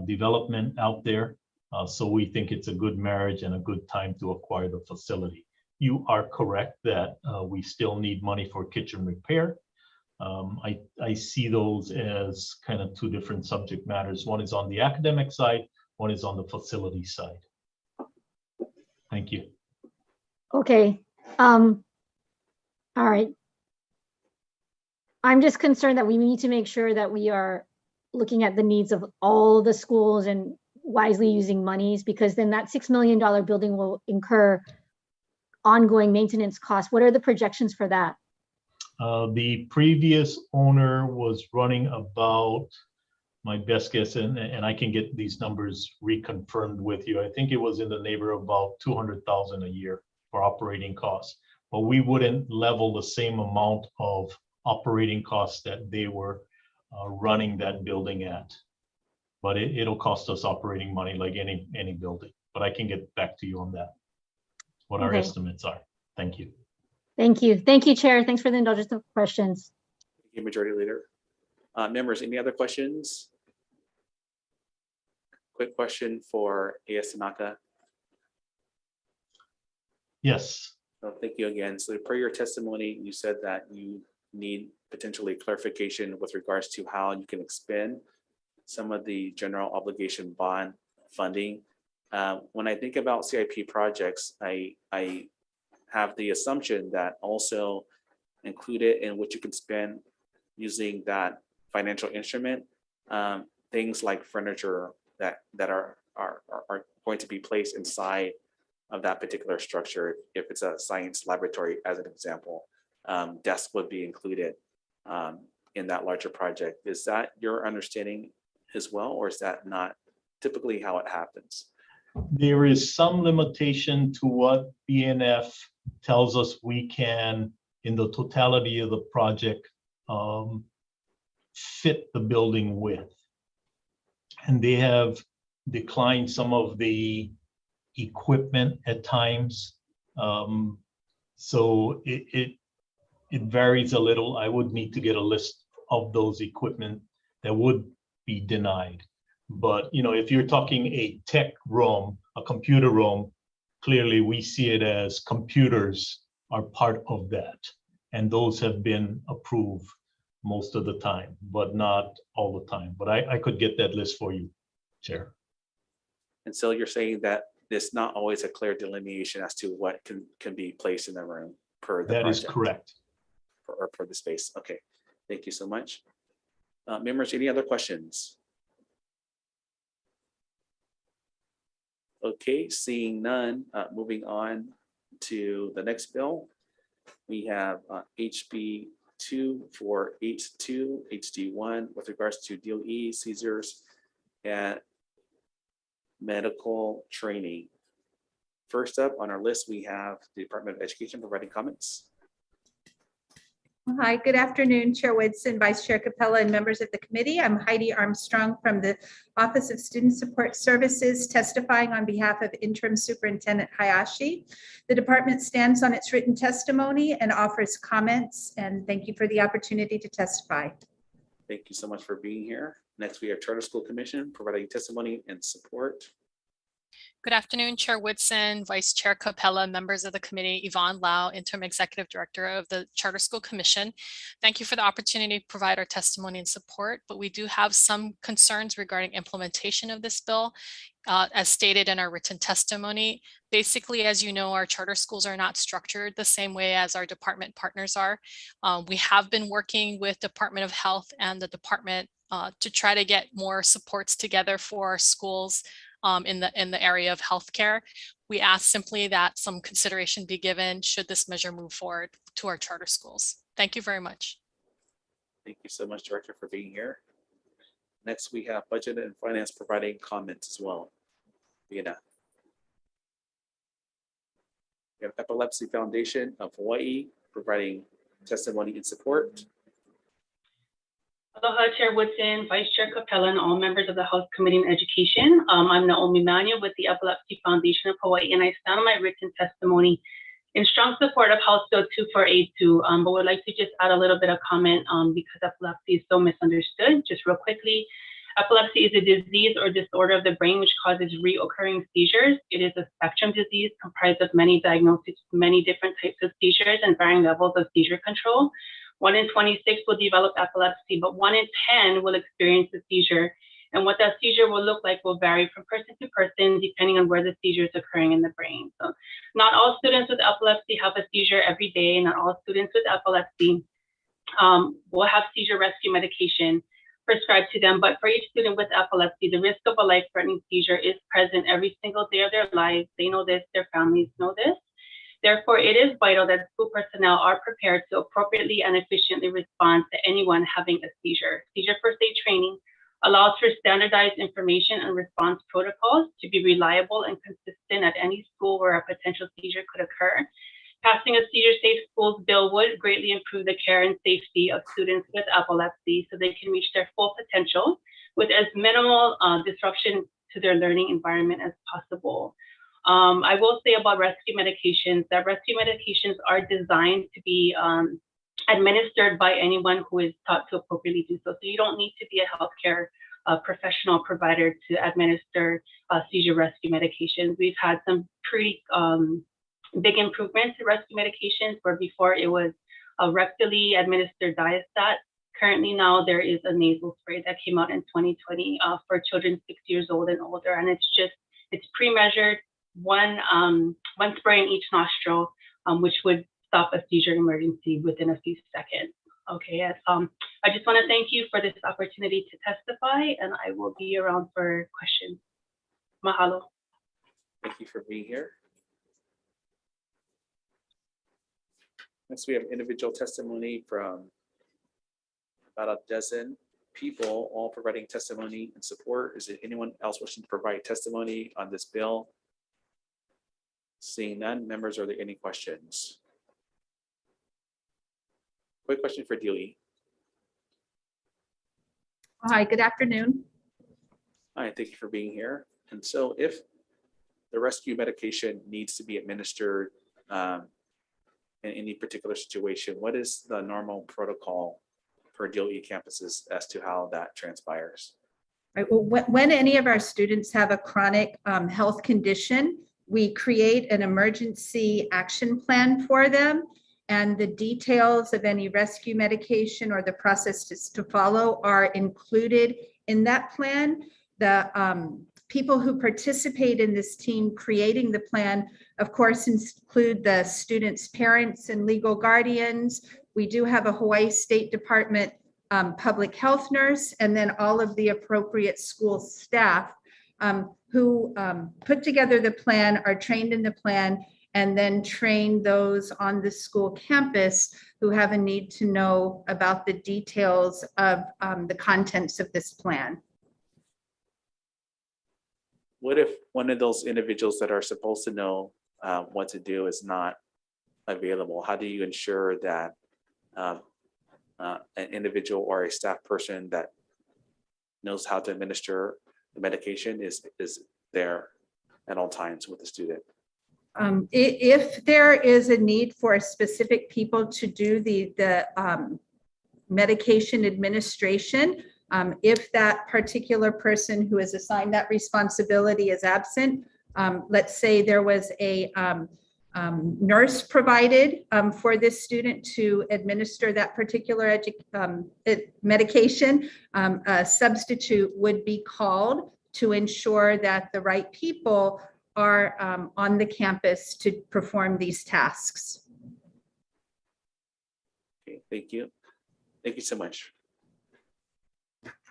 B: development out there. So we think it's a good marriage and a good time to acquire the facility. You are correct that we still need money for kitchen repair. I see those as kind of two different subject matters. One is on the academic side, one is on the facility side. Thank you.
P: Okay. All right. I'm just concerned that we need to make sure that we are looking at the needs of all the schools and wisely using monies, because then that $6 million building will incur ongoing maintenance costs. What are the projections for that?
B: The previous owner was running about, my best guess, and I can get these numbers reconfirmed with you. I think it was in the neighborhood of about $200,000 a year for operating costs, but we wouldn't level the same amount of operating costs that they were running that building at. But it'll cost us operating money like any building. But I can get back to you on that, what our estimates are. Thank you.
P: Thank you. Thank you, Chair. Thanks for the indulgence of questions.
A: Thank you, Majority Leader. Members, any other questions? Quick question for AS Tanaka.
B: Yes.
A: Well, thank you again. So per your testimony, you said that you need potentially clarification with regards to how you can expend some of the general obligation bond funding. When I think about CIP projects, I have the assumption that also included in what you can spend using that financial instrument, things like furniture that are going to be placed inside of that particular structure. If it's a science laboratory, as an example, desks would be included in that larger project. Is that your understanding as well, or is that not typically how it happens?
B: There is some limitation to what BNF tells us we can, in the totality of the project, fit the building with. And they have declined some of the equipment at times. So it varies a little. I would need to get a list of those equipment that would be denied. But if you're talking a tech room, a computer room, clearly we see it as computers are part of that. And those have been approved most of the time, but not all the time. But I could get that list for you, Chair.
A: And so you're saying that there's not always a clear delineation as to what can be placed in the room per the
B: That
A: project.
B: is correct.
A: Or per the space. Okay, thank you so much. Members, any other questions? Okay, seeing none, moving on to the next bill. We have HB 2482 HD1 with regards to DOE, seizures, and medical training. First up on our list, we have the Department of Education providing comments.
U: Hi, good afternoon, Chair Woodson, Vice Chair Capella, and members of the committee. I'm Heidi Armstrong from the Office of Student Support Services, testifying on behalf of Interim Superintendent Hayashi. The department stands on its written testimony and offers comments, and thank you for the opportunity to testify.
A: Thank you so much for being here. Next, we have Charter School Commission providing testimony and support.
V: Good afternoon, Chair Woodson, Vice Chair Capella, members of the committee, Yvonne Lau, Interim Executive Director of the Charter School Commission. Thank you for the opportunity to provide our testimony and support, but we do have some concerns regarding implementation of this bill. As stated in our written testimony, basically, as you know, our charter schools are not structured the same way as our department partners are. We have been working with Department of Health and the department to try to get more supports together for our schools in the area of healthcare. We ask simply that some consideration be given should this measure move forward to our charter schools. Thank you very much.
A: Thank you so much, Director, for being here. Next, we have Budget and Finance providing comments as well. Vienna. We have Epilepsy Foundation of Hawaii providing testimony and support.
C: Aloha, Chair Woodson, Vice Chair Capella, and all members of the House Committee on Education. I'm Naomi Mania with the Epilepsy Foundation of Hawaii, and I stand on my written testimony in strong support of House Bill 2482, but would like to just add a little bit of comment because epilepsy is so misunderstood. Just real quickly, epilepsy is a disease or disorder of the brain which causes reoccurring seizures. It is a spectrum disease comprised of many diagnoses, many different types of seizures and varying levels of seizure control. 1 in 26 will develop epilepsy, but 1 in 10 will experience a seizure. And what that seizure will look like will vary from person to person depending on where the seizure is occurring in the brain. So not all students with epilepsy have a seizure every day. Not all students with epilepsy will have seizure rescue medication prescribed to them. But for each student with epilepsy, the risk of a life-threatening seizure is present every single day of their lives. They know this, their families know this. Therefore, it is vital that school personnel are prepared to appropriately and efficiently respond to anyone having a seizure. Seizure first aid training allows for standardized information and response protocols to be reliable and consistent at any school where a potential seizure could occur. Passing a Seizure Safe Schools bill would greatly improve the care and safety of students with epilepsy so they can reach their full potential with as minimal disruption to their learning environment as possible. I will say about rescue medications that rescue medications are designed to be administered by anyone who is taught to appropriately do so. So you don't need to be a healthcare professional provider to administer seizure rescue medications. We've had some pretty big improvements in rescue medications where before it was a rectally administered Diastat. Currently now there is a nasal spray that came out in 2020 for children 6 years old and older. And it's pre-measured, one spray in each nostril, which would stop a seizure emergency within a few seconds. Okay, yes. I just want to thank you for this opportunity to testify, and I will be around for questions. Mahalo.
A: Thank you for being here. Next, we have individual testimony from about a dozen people, all providing testimony and support. Is there anyone else wishing to provide testimony on this bill? Seeing none, members, are there any questions? Quick question for Delia.
U: Hi, good afternoon.
A: Hi, thank you for being here. And so if the rescue medication needs to be administered in any particular situation, what is the normal protocol for DOE campuses as to how that transpires?
U: Right. Well, when any of our students have a chronic health condition, we create an emergency action plan for them, and the details of any rescue medication or the process to follow are included in that plan. The people who participate in this team creating the plan, of course, include the students' parents and legal guardians. We do have a Hawaii State Department public health nurse, and then all of the appropriate school staff who put together the plan, are trained in the plan, and then train those on the school campus who have a need to know about the details of the contents of this plan.
A: What if one of those individuals that are supposed to know what to do is not available? How do you ensure that an individual or a staff person that knows how to administer the medication is there at all times with the student?
U: If there is a need for specific people to do the medication administration, if that particular person who is assigned that responsibility is absent, let's say there was a nurse provided for this student to administer that particular medication, a substitute would be called to ensure that the right people are on the campus to perform these tasks.
A: Okay, thank you. Thank you so much.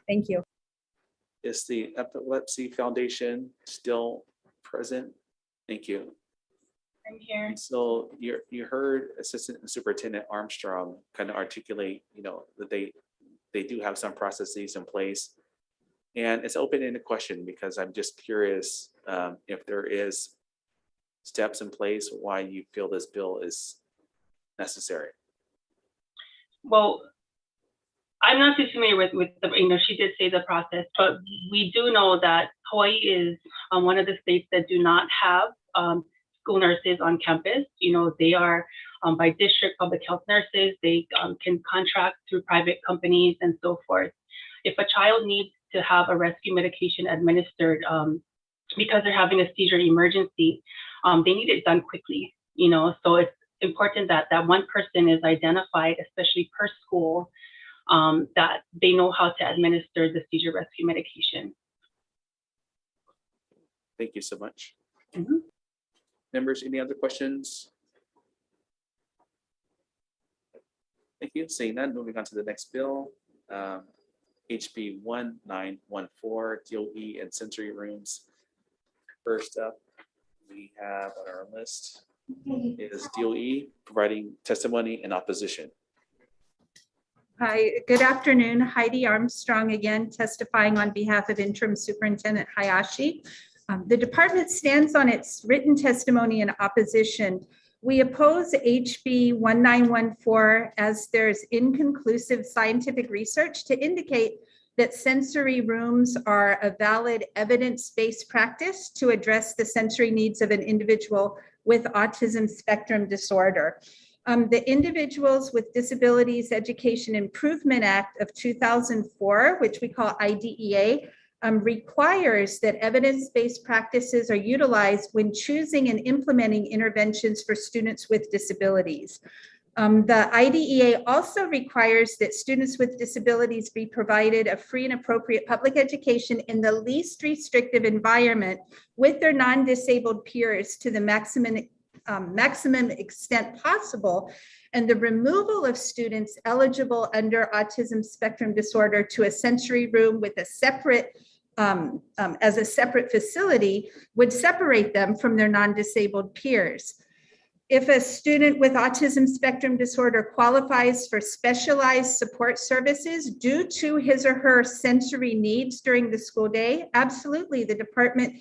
U: Thank you.
A: Is the Epilepsy Foundation still present Thank you.
C: I'm here.
A: So you heard Assistant Superintendent Armstrong kind of articulate, that they do have some processes in place. And it's open-ended question because I'm just curious if there is steps in place why you feel this bill is necessary.
C: Well, I'm not too familiar with the, she did say the process, but we do know that Hawaii is one of the states that do not have school nurses on campus. They are by district public health nurses. They can contract through private companies and so forth. If a child needs to have a rescue medication administered because they're having a seizure emergency, they need it done quickly, so it's important that that one person is identified, especially per school, that they know how to administer the seizure rescue medication.
A: Thank you so much.
C: Mm-hmm.
A: Members, any other questions? Thank you. Seeing none, moving on to the next bill. HB 1914, DOE and sensory rooms. First up, we have on our list is DOE providing testimony in opposition.
U: Hi, good afternoon. Heidi Armstrong again, testifying on behalf of Interim Superintendent Hayashi. The department stands on its written testimony in opposition. We oppose HB 1914 as there's inconclusive scientific research to indicate that sensory rooms are a valid evidence-based practice to address the sensory needs of an individual with autism spectrum disorder. The Individuals with Disabilities Education Improvement Act of 2004, which we call IDEA, requires that evidence-based practices are utilized when choosing and implementing interventions for students with disabilities. The IDEA also requires that students with disabilities be provided a free and appropriate public education in the least restrictive environment with their non-disabled peers to the maximum extent possible, and the removal of students eligible under autism spectrum disorder to a sensory room with a separate as a separate facility would separate them from their non-disabled peers. If a student with autism spectrum disorder qualifies for specialized support services due to his or her sensory needs during the school day, absolutely, the department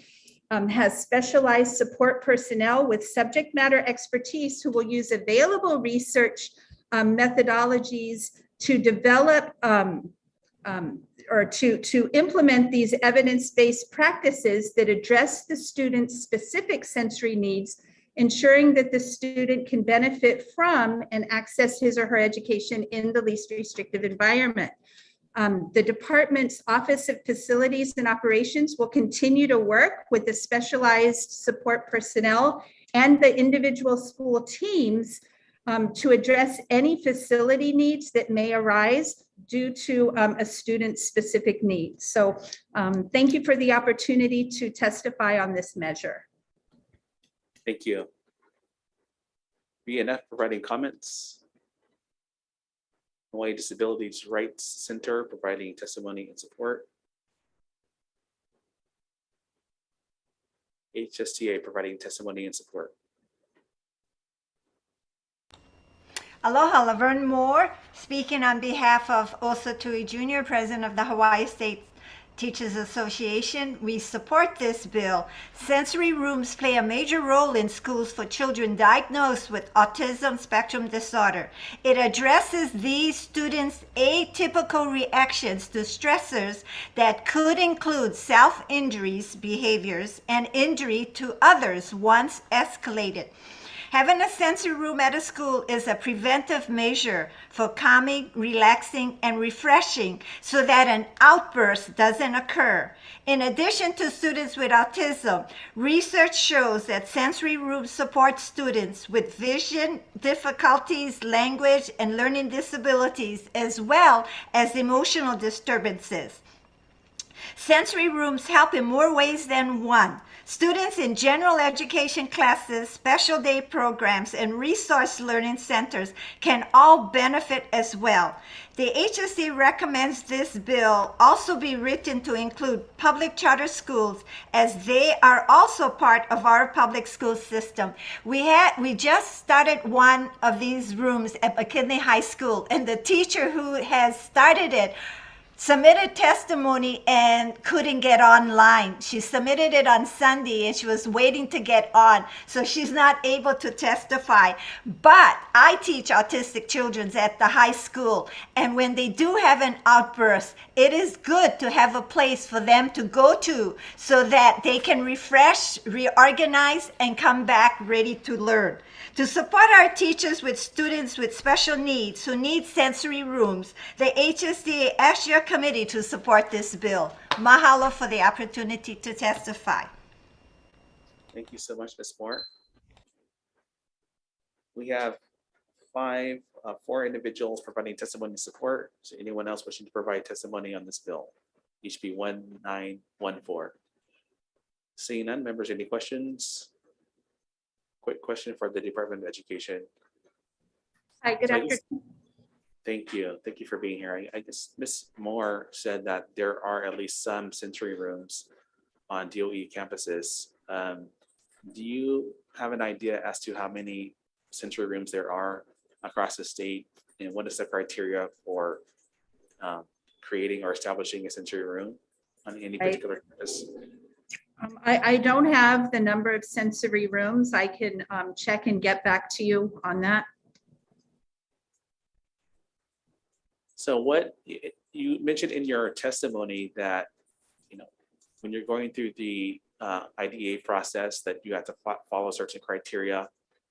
U: has specialized support personnel with subject matter expertise who will use available research methodologies to develop or to implement these evidence-based practices that address the student's specific sensory needs, ensuring that the student can benefit from and access his or her education in the least restrictive environment. The department's Office of Facilities and Operations will continue to work with the specialized support personnel and the individual school teams to address any facility needs that may arise due to a student's specific needs. So thank you for the opportunity to testify on this measure.
A: Thank you. BNF providing comments. Hawaii Disabilities Rights Center providing testimony and support. HSTA providing testimony and support.
S: Aloha, Laverne Moore, speaking on behalf of Osa Tui Jr., President of the Hawaii State Teachers Association. We support this bill. Sensory rooms play a major role in schools for children diagnosed with autism spectrum disorder. It addresses these students' atypical reactions to stressors that could include self-injuries behaviors and injury to others once escalated. Having a sensory room at a school is a preventive measure for calming, relaxing, and refreshing so that an outburst doesn't occur. In addition to students with autism, research shows that sensory rooms support students with vision difficulties, language, and learning disabilities, as well as emotional disturbances. Sensory rooms help in more ways than one. Students in general education classes, special day programs, and resource learning centers can all benefit as well. The HST recommends this bill also be written to include public charter schools, as they are also part of our public school system. We just started one of these rooms at McKinley High School, and the teacher who has started it submitted testimony and couldn't get online. She submitted it on Sunday and she was waiting to get on, so she's not able to testify. But I teach autistic children at the high school, and when they do have an outburst, it is good to have a place for them to go to so that they can refresh, reorganize, and come back ready to learn. To support our teachers with students with special needs who need sensory rooms, the HST asks your committee to support this bill. Mahalo for the opportunity to testify.
A: Thank you so much, Ms. Moore. We have four individuals providing testimony and support. So anyone else wishing to provide testimony on this bill? HB 1914. Seeing none, members, any questions? Quick question for the Department of Education.
U: Hi, good afternoon.
A: Thank you. Thank you for being here. I guess Ms. Moore said that there are at least some sensory rooms on DOE campuses. Do you have an idea as to how many sensory rooms there are across the state, and what is the criteria for creating or establishing a sensory room on any particular campus?
U: I don't have the number of sensory rooms. I can check and get back to you on that.
A: So what you mentioned in your testimony that, when you're going through the IDA process, that you have to follow certain criteria,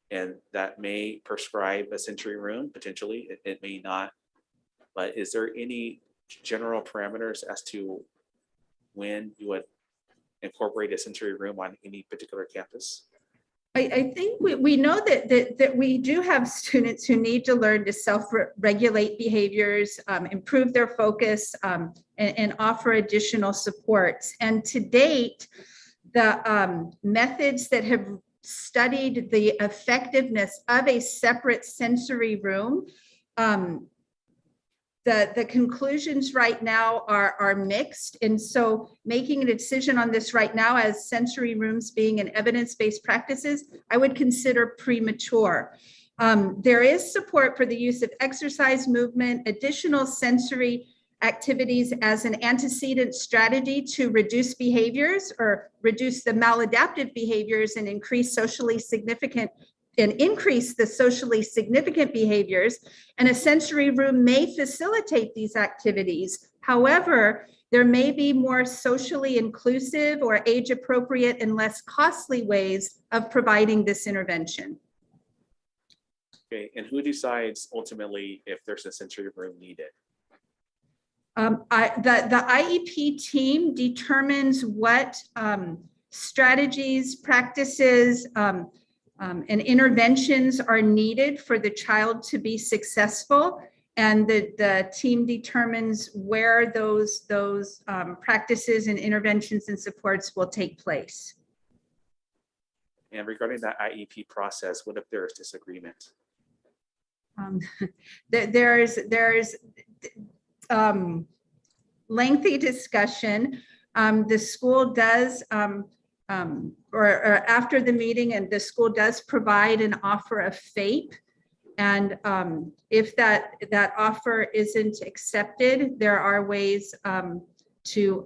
A: and that may prescribe a sensory room, potentially, it may not. But is there any general parameters as to when you would incorporate a sensory room on any particular campus?
U: I think we know that we do have students who need to learn to self-regulate behaviors, improve their focus, and offer additional supports. And to date, the methods that have studied the effectiveness of a separate sensory room, the conclusions right now are mixed. And so making a decision on this right now as sensory rooms being an evidence-based practices, I would consider premature. There is support for the use of exercise, movement, additional sensory activities as an antecedent strategy to reduce behaviors or reduce the maladaptive behaviors and increase the socially significant behaviors, and a sensory room may facilitate these activities. However, there may be more socially inclusive or age-appropriate and less costly ways of providing this intervention.
A: Okay, and who decides ultimately if there's a sensory room needed?
U: The IEP team determines what strategies, practices, and interventions are needed for the child to be successful, and the team determines where those practices and interventions and supports will take place.
A: And regarding that IEP process, what if there is disagreement?
U: There's lengthy discussion. The school does or after the meeting, and the school does provide an offer of FAPE. And if that offer isn't accepted, there are ways to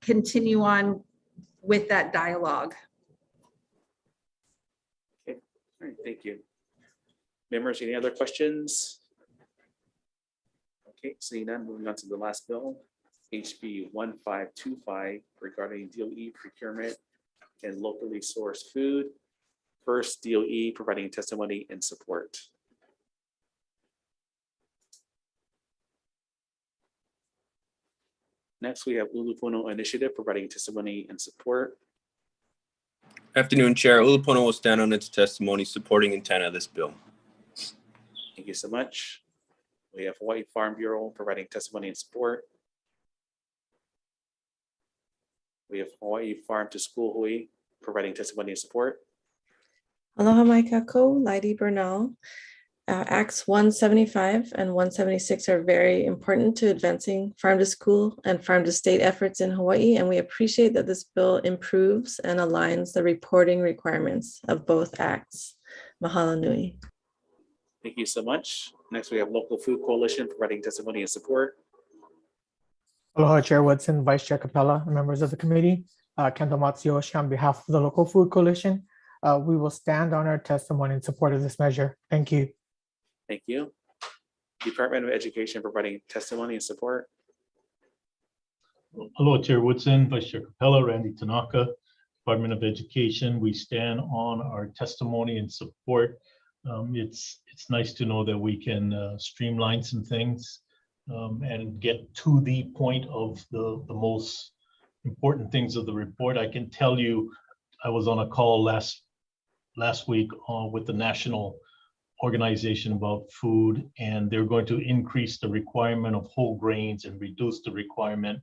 U: continue on with that dialogue.
A: Okay, all right, thank you. Members, any other questions? Okay, seeing none, moving on to the last bill. HB 1525 regarding DOE procurement and locally sourced food. First, DOE providing testimony and support. Next, we have Ulupono Initiative providing testimony and support.
T: Afternoon, Chair. Ulupono will stand on its testimony supporting intent of this bill.
A: Thank you so much. We have Hawaii Farm Bureau providing testimony and support. We We have Hawaii Farm to School Hui providing testimony and support.
D: Aloha mai kakou, Lydie Bernal. Acts 175 and 176 are very important to advancing farm to school and farm to state efforts in Hawaii, and we appreciate that this bill improves and aligns the reporting requirements of both acts. Mahalo nui.
A: Thank you so much. Next, we have Local Food Coalition providing testimony and support.
M: Aloha, Chair Woodson, Vice Chair Capella, and members of the committee. Kento Matsuyoshi on behalf of the Local Food Coalition. We will stand on our testimony in support of this measure. Thank you.
A: Thank you. Department of Education providing testimony and support.
B: Hello, Chair Woodson, Vice Chair Capella, Randy Tanaka, Department of Education. We stand on our testimony and support. It's nice to know that we can streamline some things and get to the point of the most important things of the report. I can tell you, I was on a call last week with the National Organization about Food, and they're going to increase the requirement of whole grains and reduce the requirement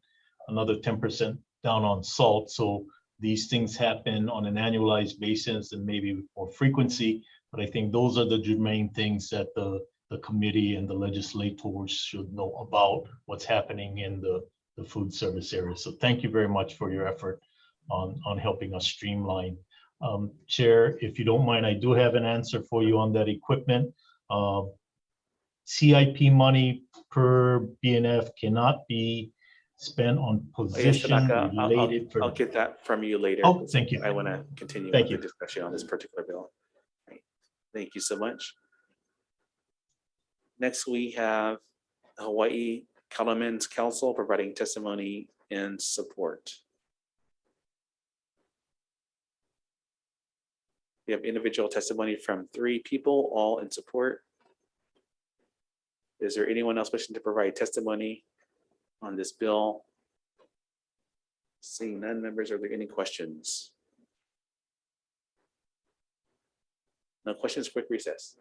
B: another 10% down on salt. So these things happen on an annualized basis and maybe more frequency, but I think those are the main things that the committee and the legislators should know about what's happening in the food service area. So thank you very much for your effort on helping us streamline. Chair, if you don't mind, I do have an answer for you on that equipment. CIP money per BNF cannot be spent on position related.
A: I'll get that from you later.
B: Oh, thank you.
A: I want to continue with the discussion on this particular bill. Right. Thank you so much. Next, we have Hawaii Cattlemen's Council providing testimony and support. We have individual testimony from 3 people, all in support. Is there anyone else wishing to provide testimony on this bill? Seeing none, members, are there any questions? No questions, quick recess.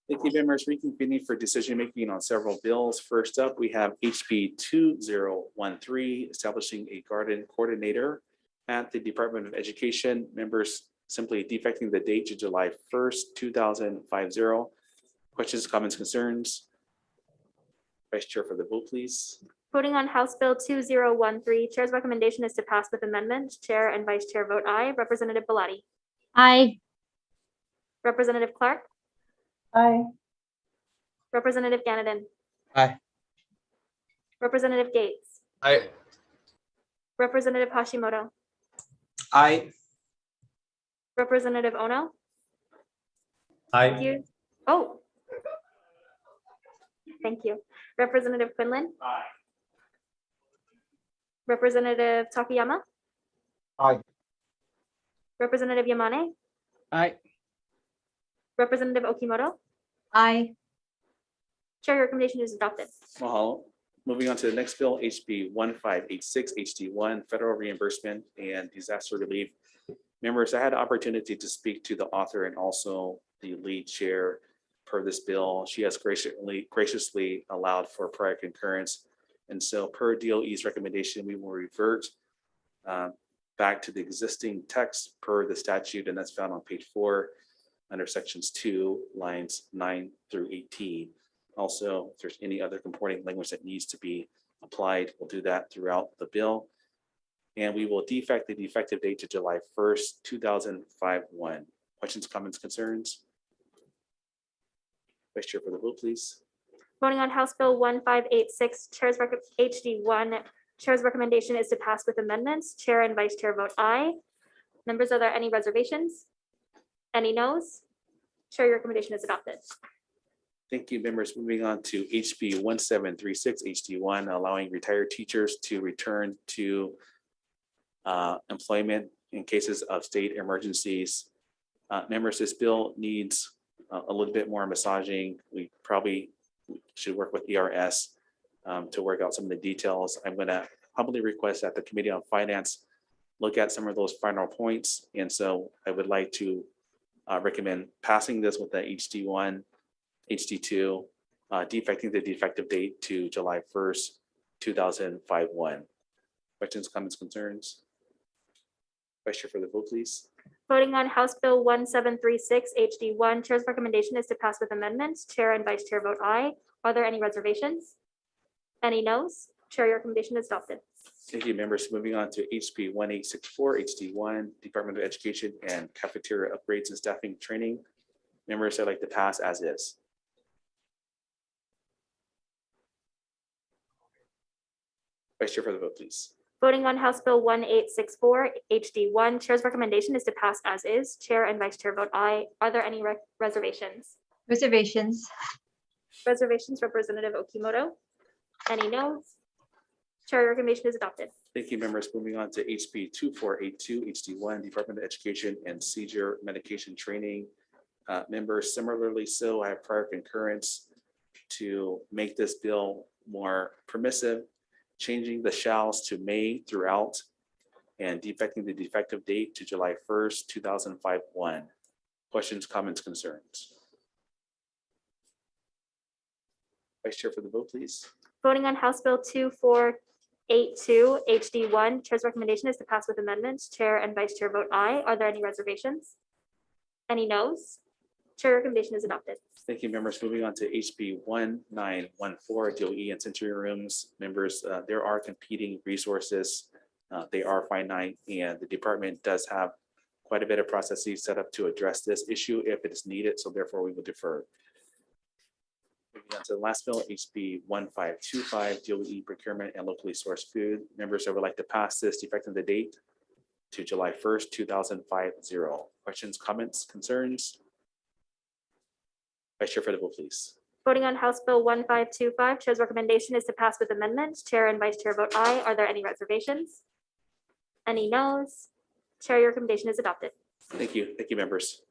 A: Thank you, members. Reconvening for decision-making on several bills. First up, we have HB 2013, establishing a garden coordinator at the Department of Education. Members simply defecting the date to July 1st, 2050. Questions, comments, concerns? Vice Chair for the vote, please.
F: Voting on House Bill 2013, Chair's recommendation is to pass with amendment. Chair and Vice Chair vote aye. Representative Belatti.
P: Aye.
F: Representative Clark.
L: Aye.
F: Representative Ganadin.
G: Aye.
F: Representative Gates,
G: Aye.
F: Representative Hashimoto,
G: Aye.
F: Representative Ono.
G: Aye.
F: You, oh. Thank you. Representative Quinlan.
G: Aye.
F: Representative Takayama,
G: Aye.
F: Representative Yamane,
G: Aye.
F: Representative Okimoto.
P: Aye.
F: Chair, your recommendation is adopted.
A: Mahalo. Moving on to the next bill, HB 1586, HD1, Federal Reimbursement and Disaster Relief. Members, I had an opportunity to speak to the author and also the lead chair per this bill. She has graciously allowed for prior concurrence. And so per DOE's recommendation, we will revert back to the existing text per the statute, and that's found on page 4 under sections 2, lines 9 through 18. Also, if there's any other comporting language that needs to be applied, we'll do that throughout the bill. And we will defect the effective date to July 1st, 2005-1. Questions, comments, concerns? Vice Chair for the vote, please.
F: Voting on House Bill 1586, HD1, Chair's recommendation is to pass with amendments. Chair and Vice Chair vote aye. Members, are there any reservations? Any noes? Chair, your recommendation is adopted.
A: Thank you, members. Moving on to HB 1736, HD1, allowing retired teachers to return to employment in cases of state emergencies. Members, this bill needs a little bit more massaging. We probably should work with ERS to work out some of the details. I'm going to humbly request that the Committee on Finance look at some of those final points. And so I would like to recommend passing this with the HD1, HD2, defecting the defective date to July 1st, 2005-1. Questions, comments, concerns? Vice Chair for the vote, please.
F: Voting on House Bill 1736, HD1, Chair's recommendation is to pass with amendments. Chair and Vice Chair vote aye. Are there any reservations? Any noes? Chair, your recommendation is adopted.
A: Thank you, members. Moving on to HB 1864, HD1, Department of Education and Cafeteria Upgrades and Staffing Training. Members, I'd like to pass as is. Vice Chair for the vote, please.
F: Voting on House Bill 1864, HD1, Chair's recommendation is to pass as is. Chair and Vice Chair vote aye. Are there any reservations?
P: Reservations.
F: Reservations, Representative Okimoto. Any noes? Chair, your recommendation is adopted.
A: Thank you, members. Moving on to HB 2482, HD1, Department of Education and Seizure Medication Training. Members, similarly so, I have prior concurrence to make this bill more permissive, changing the shalls to may throughout and defecting the defective date to July 1st, 2005-1. Questions, comments, concerns? Vice Chair for the vote, please.
F: Voting on House Bill 2482, HD1, Chair's recommendation is to pass with amendments. Chair and Vice Chair vote aye. Are there any reservations? Any noes? Chair, your recommendation is adopted.
A: Thank you, members. Moving on to HB 1914, DOE and sensory rooms. Members, there are competing resources. They are finite, and the department does have quite a bit of processes set up to address this issue if it is needed. So therefore, we will defer. Moving on to the last bill, HB 1525, DOE procurement and locally sourced food. Members, I would like to pass this defecting the date to July 1st, 2050. Questions, comments, concerns? Vice Chair for the vote, please.
F: Voting on House Bill 1525, Chair's recommendation is to pass with amendments. Chair and Vice Chair vote aye. Are there any reservations? Any noes? Chair, your recommendation is adopted.
A: Thank you, members.